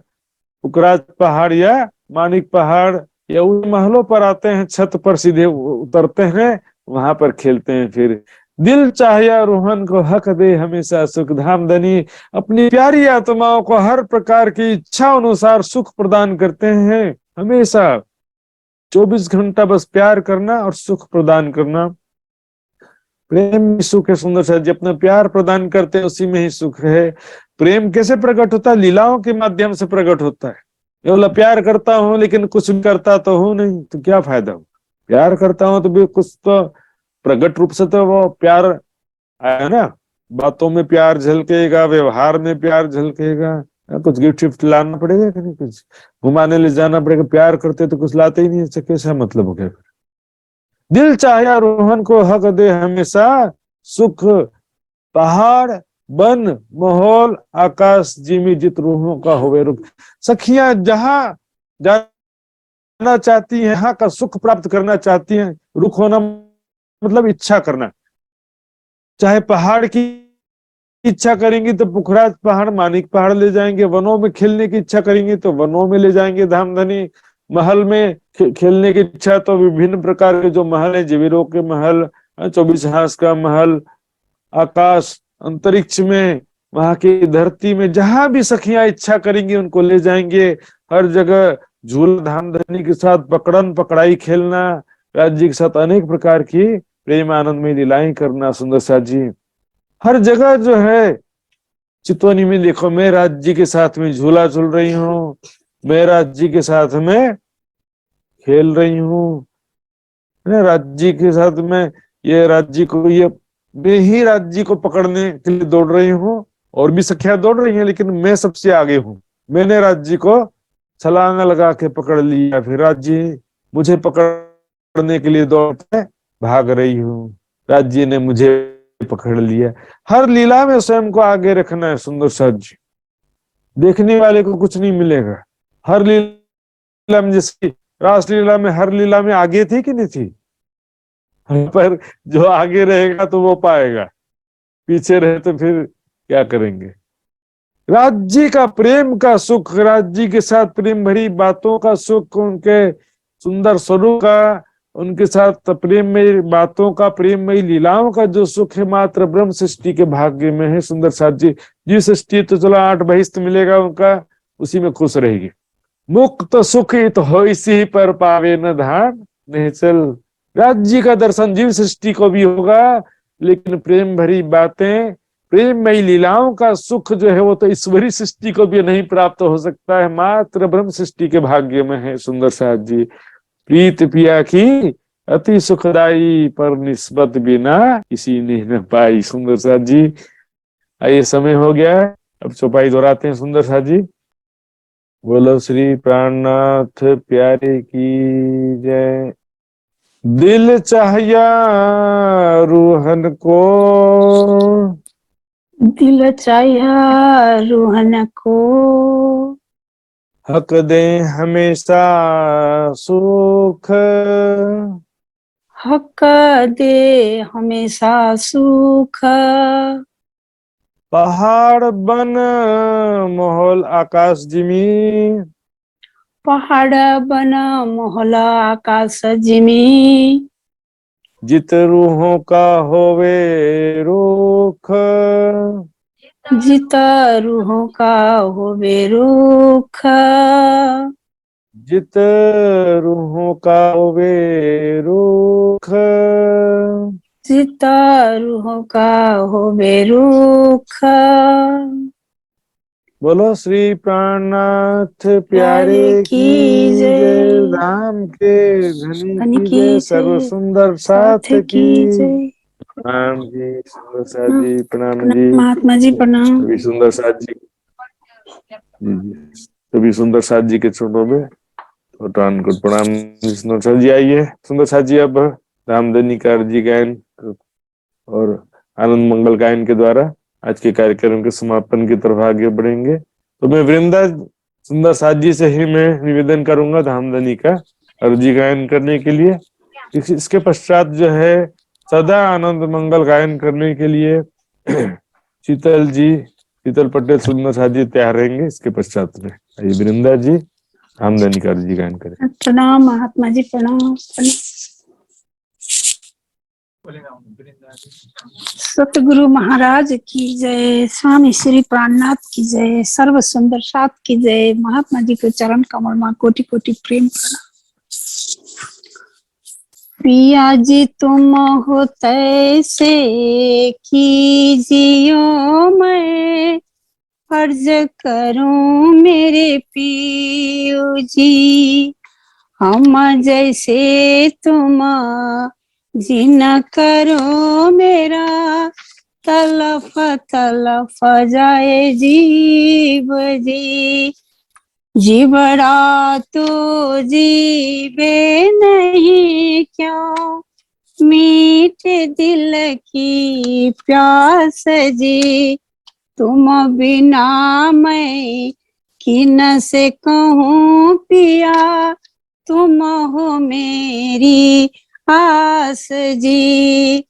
पुखराज पहाड़ या मानिक पहाड़ या उन महलों पर आते हैं, छत पर सीधे उतरते हैं, वहां पर खेलते हैं। फिर दिल चाहिए रोहन को हक दे हमेशा सुख, धामधनी अपनी प्यारी आत्माओं को हर प्रकार की इच्छा अनुसार सुख प्रदान करते हैं हमेशा। 24 घंटा बस प्यार करना और सुख प्रदान करना। प्रेम में सुख है सुंदर साथ जी, अपना प्यार प्रदान करते हैं उसी में ही सुख है। प्रेम कैसे प्रकट होता है? लीलाओं के माध्यम से प्रकट होता है। ये बोला प्यार करता हूं लेकिन कुछ भी करता तो हूं नहीं, तो क्या फायदा हो? प्यार करता हूं तो भी कुछ तो प्रकट रूप से तो वो प्यार आया ना। बातों में प्यार झलकेगा, व्यवहार में प्यार झलकेगा। कुछ गिफ्ट विफ्ट लाना पड़ेगा कि नहीं, कुछ घुमाने ले जाना पड़ेगा। प्यार करते तो कुछ लाते ही नहीं, इससे कैसा मतलब हो गया? दिल चाहे रोहन को हक दे हमेशा, सुख पहाड़ बन माहौल आकाश जिमी जित रूहों का होवे रुख। सखियां जहां जाना चाहती हैं, यहाँ का सुख प्राप्त करना चाहती हैं। रुख होना मतलब इच्छा करना। चाहे पहाड़ की इच्छा करेंगी तो पुखराज पहाड़ मानिक पहाड़ ले जाएंगे, वनों में खेलने की इच्छा करेंगी तो वनों में ले जाएंगे धामधनी, महल में खेलने की इच्छा तो विभिन्न प्रकार के जो महल है, जवीरों के महल, 24 हांस का महल, आकाश अंतरिक्ष में, वहां की धरती में, जहां भी सखियां इच्छा करेंगी उनको ले जाएंगे। हर जगह झूला धामधनी के साथ पकड़न पकड़ाई खेलना, राज्य के साथ अनेक प्रकार की प्रेम आनंद में लीलाएं करना। सुंदर साथ जी हर जगह जो है, चितौनी में देखो मैं राज्य के साथ में झूला झूल रही हूँ, मैं राज्य के साथ में खेल रही हूँ, राज्य के साथ में ये राज्य को, ये मैं ही राज्य को पकड़ने के लिए दौड़ रही हूँ। और भी सखियां दौड़ रही हैं लेकिन मैं सबसे आगे हूँ। मैंने राज्य को छलांग लगा के पकड़ लिया, फिर राज्य मुझे पकड़ने के लिए दौड़ते भाग रही हूँ, राज्य ने मुझे पकड़ लिया। हर लीला में स्वयं को आगे रखना है सुंदर साथ जी। देखने वाले को कुछ नहीं मिलेगा। हर लीला में, जैसे रासलीला में हर लीला में आगे थी कि नहीं थी, पर जो आगे रहेगा तो वो पाएगा, पीछे रहे तो फिर क्या करेंगे। राज्य का प्रेम का सुख, राज्य के साथ प्रेम भरी बातों का सुख, उनके सुंदर स्वरूप का, उनके साथ प्रेममयी बातों का, प्रेममयी लीलाओं का जो सुख है, मात्र ब्रह्म सृष्टि के भाग्य में है। सुंदर साथ जी जी सृष्टि तो चलो 8 बहिष्ठ मिलेगा उनका, उसी में खुश रहेगी। मुक्त सुख तो हो इसी पर पावे न धान नहीं चल। राज्य का दर्शन जीव सृष्टि को भी होगा, लेकिन प्रेम भरी बातें, प्रेममयी लीलाओं का सुख जो है वो तो ईश्वरी सृष्टि को भी नहीं प्राप्त हो सकता है, मात्र ब्रह्म सृष्टि के भाग्य में है। सुंदर साथ जी प्रीत पिया की अति सुखदाई, पर निस्बत बिना किसी ने न पाई। सुंदर साथ जी आइए समय हो गया है, अब चौपाई दोहराते हैं। सुंदर साथ जी बोलो श्री प्राणनाथ प्यारे की जय। दिल चाहिया रूहन को, दिल चाहिया रूहन को, हक दे हमेशा सुख, हक दे हमेशा सुख। पहाड़ बन माहौल आकाश जिमी, पहाड़ बन मोहला आकाश जिमी, जित रूहों का होवे रुख, जित रूहों का होवे रुख, जित रूहों का होवे रुख। जित रूहों का होवे रुख। बोलो श्री प्राणनाथ प्यारे प्यारे की की जय। जय, राम के धनी धनी की की जय, जय, सर्व सुंदर साथ साथ की की। जय। प्रणाम जी सुंदर साथ जी, प्रणाम जी महात्मा जी प्रणाम। सभी सुंदर साथ जी। जी सभी सुंदर साथ जी के चरणों में कोटि प्रणाम। सुंदर साथ जी आइए। सुंदर साथ जी अब रामधनी का अर्जी गायन और आनंद मंगल गायन के द्वारा आज के कार्यक्रम के समापन की तरफ आगे बढ़ेंगे। तो मैं वृंदा सुंदर साथ जी से ही मैं निवेदन करूंगा धामधनी का अर्जी गायन करने के लिए। इसके पश्चात जो है सदा आनंद मंगल गायन करने के लिए शीतल जी, शीतल पटेल सुंदर साथ जी तैयार रहेंगे। इसके पश्चात में आइए वृंदा जी धामधनी का अर्जी गायन करें। प्रणाम महात्मा जी प्रणाम। सतगुरु महाराज की जय, स्वामी श्री प्राणनाथ की जय, सर्व सुंदर साथ की जय। महात्मा जी के चरण कमल में कोटि कोटि प्रेम प्रणाम। पिया जी तुम हो तैसे कीजियो, मैं फर्ज करूं मेरे पियो जी। हम जैसे तुम जिन करो मेरा, तलफ तलफ जाए जीव जी। जीवड़ा तो जीवे नहीं क्यों, मीठे दिल की प्यास जी। तुम बिना मैं किन से कहूँ पिया, तुम हो मेरी आस जी।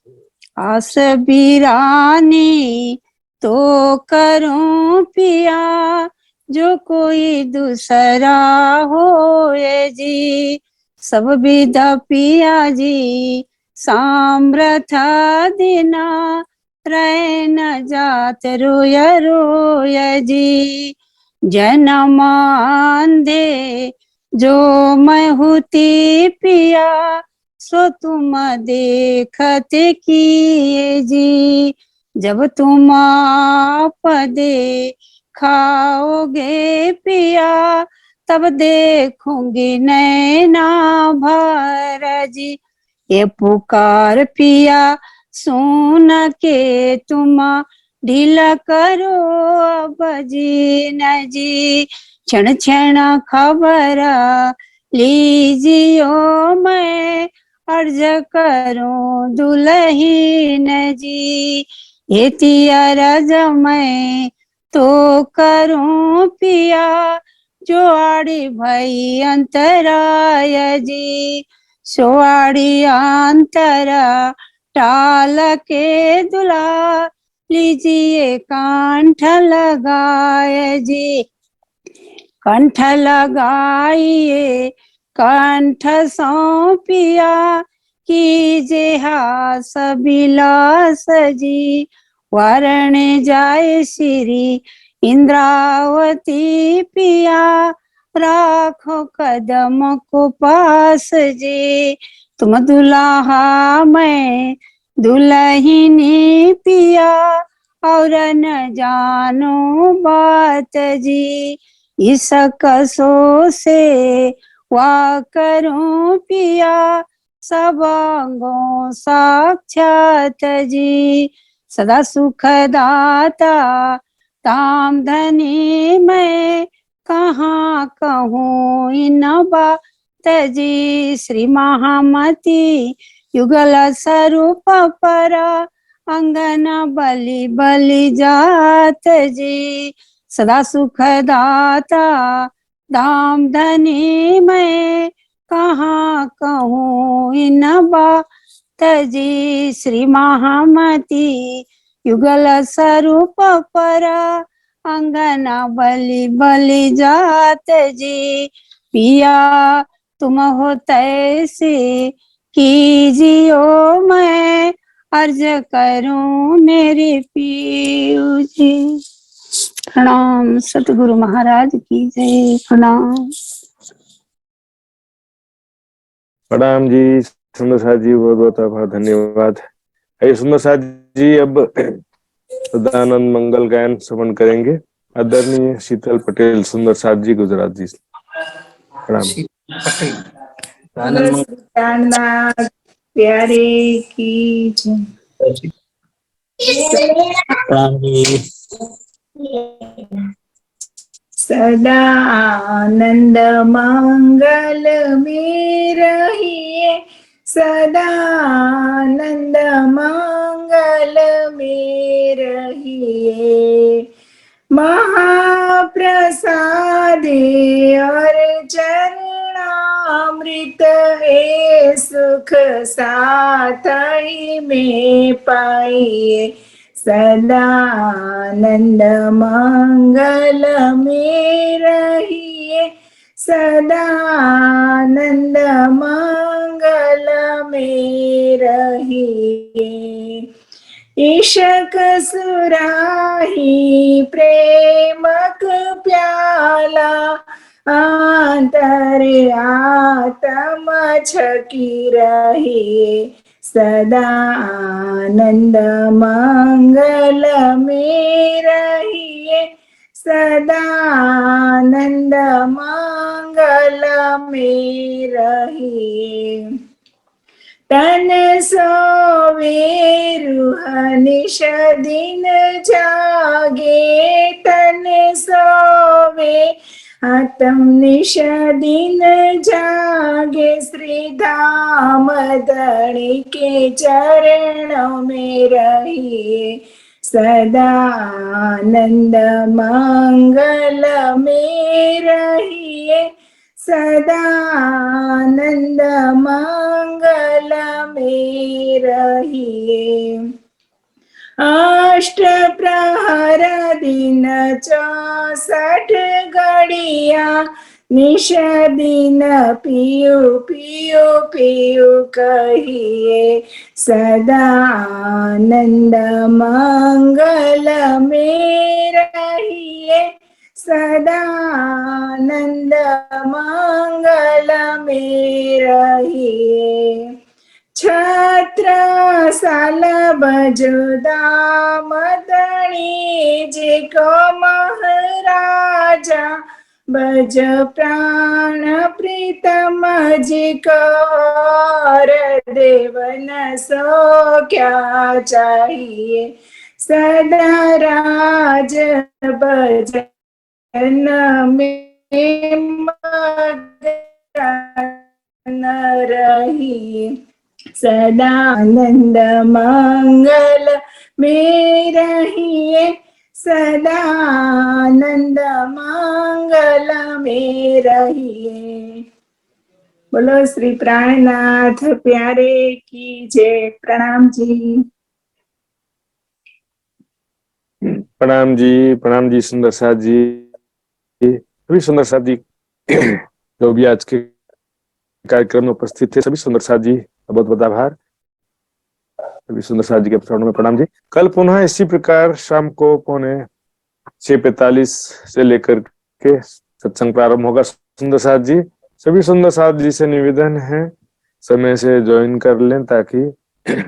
आस बिरानी तो करूं पिया, जो कोई दूसरा हो जी। सब विदा पिया जी साम्रथा दिना, रह न जात रोय रोय जी। जन्म आंधे जो मैं होती पिया, सो तुम देखत किए जी। जब तुम आप खाओगे पिया, तब देखूंगी नैना भर जी। ये पुकार पिया सुन के तुम, ढीला करो अब जी न जी। क्षण क्षण खबर लीजियो, मैं अर्ज करूं दुल्हीन जी। ये तियरज मैं तो करूं पिया, जो आड़ी भई अंतराय जी। सोआड़ी अंतरा टाल के दुला, लीजिए कंठ लगाए जी। कंठ लगाइए कंठ सौंपिया, कीजे हास बिलास जी। वरण जाए श्री इंद्रावती पिया, राखो कदम को पास जी। तुम दुल्हा मैं दुल्हिनी पिया, और न जानो बात जी। इस कसो से वा करूं पिया, सब अंगों साक्षात जी। सदा सुख दाता ताम धनी मैं, कहाँ कहूँ इन बात जी। श्री महामती युगल स्वरूप पर, अंगन बलि बलि जात जी। सदा सुख दाता धाम धनी मैं, कहाँ कहूँ इन बात जी। श्री महामती युगल स्वरूप पर, अंगन बलि बलि जात जी। पिया तुम हो तैसे कीजियो, मैं अर्ज करूं मेरे पियू जी। प्रणाम सतगुरु महाराज की जय। प्रणाम। प्रणाम जी सुंदर साथ जी, बहुत बहुत आभार, धन्यवाद। आइए सुंदर साथ जी अब सदानंद मंगल गायन श्रवण करेंगे। आदरणीय शीतल पटेल सुंदर साथ जी गुजरात जी। प्रणाम। प्राणनाथ प्यारे की जय। सदा आनंद मंगल में रहिए, सदा आनंद मंगल में रहिए। महाप्रसाद और चरणामृत है, सुख साथ ही में पाइए। सदा आनंद मंगल में रहिए, सदा आनंद मंगल में रहिए। इशक सुराही प्रेमक प्याला, अंतरे आत्म छकी रहिए सदा आनंद मंगल में रहिए सदा आनंद मंगल में रहिए तन सोवे रूह निश दिन जागे तन सोवे आत्म निश दिन जागे श्री धाम धनी के चरणों में रहिए सदा आनंद मंगल में रहिए सदा आनंद मंगल में रहिए अष्ट प्रहर दिन 64 घड़िया निश दिन पियु पियु पियु कहिए सदा आनंद मंगल में रहिए सदा आनंद मंगल में रहिए छत्र साल बजो दाम धनी जी को महाराजा बज प्राण प्रीतम जी को और देवन सो क्या चाहिए सदा राज बज में मगन रहिए सदा आनंद मंगल में रहिए सदा आनंद मंगल में रहिए। बोलो श्री प्राणनाथ प्यारे की जय। प्रणाम जी। प्रणाम जी सुंदर साथ जी। सभी सुंदर साथ जी जो भी आज के कार्यक्रम में उपस्थित थे, सभी सुंदर साथ जी बहुत बहुत आभार। सभी सुंदर साथ जी के चरणों में प्रणाम जी। कल पुनः इसी प्रकार शाम को 6:45 से लेकर के सत्संग प्रारंभ होगा। सुंदर साथ जी, सभी सुंदर साथ जी से निवेदन है समय से ज्वाइन कर लें ताकि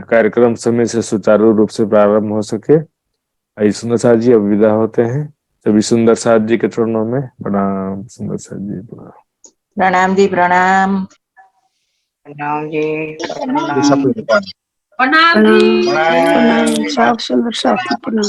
कार्यक्रम समय से सुचारू रूप से प्रारंभ हो सके। आई सुंदर साथ जी अब विदा होते हैं। सभी सुंदर साथ जी के चरणों में प्रणाम। सुंदर साथ जी प्रणाम। प्रणाम जी प्रणाम। प्रणाम जी। प्रणाम प्रणाम सब सुंदर साथी प्रणाम।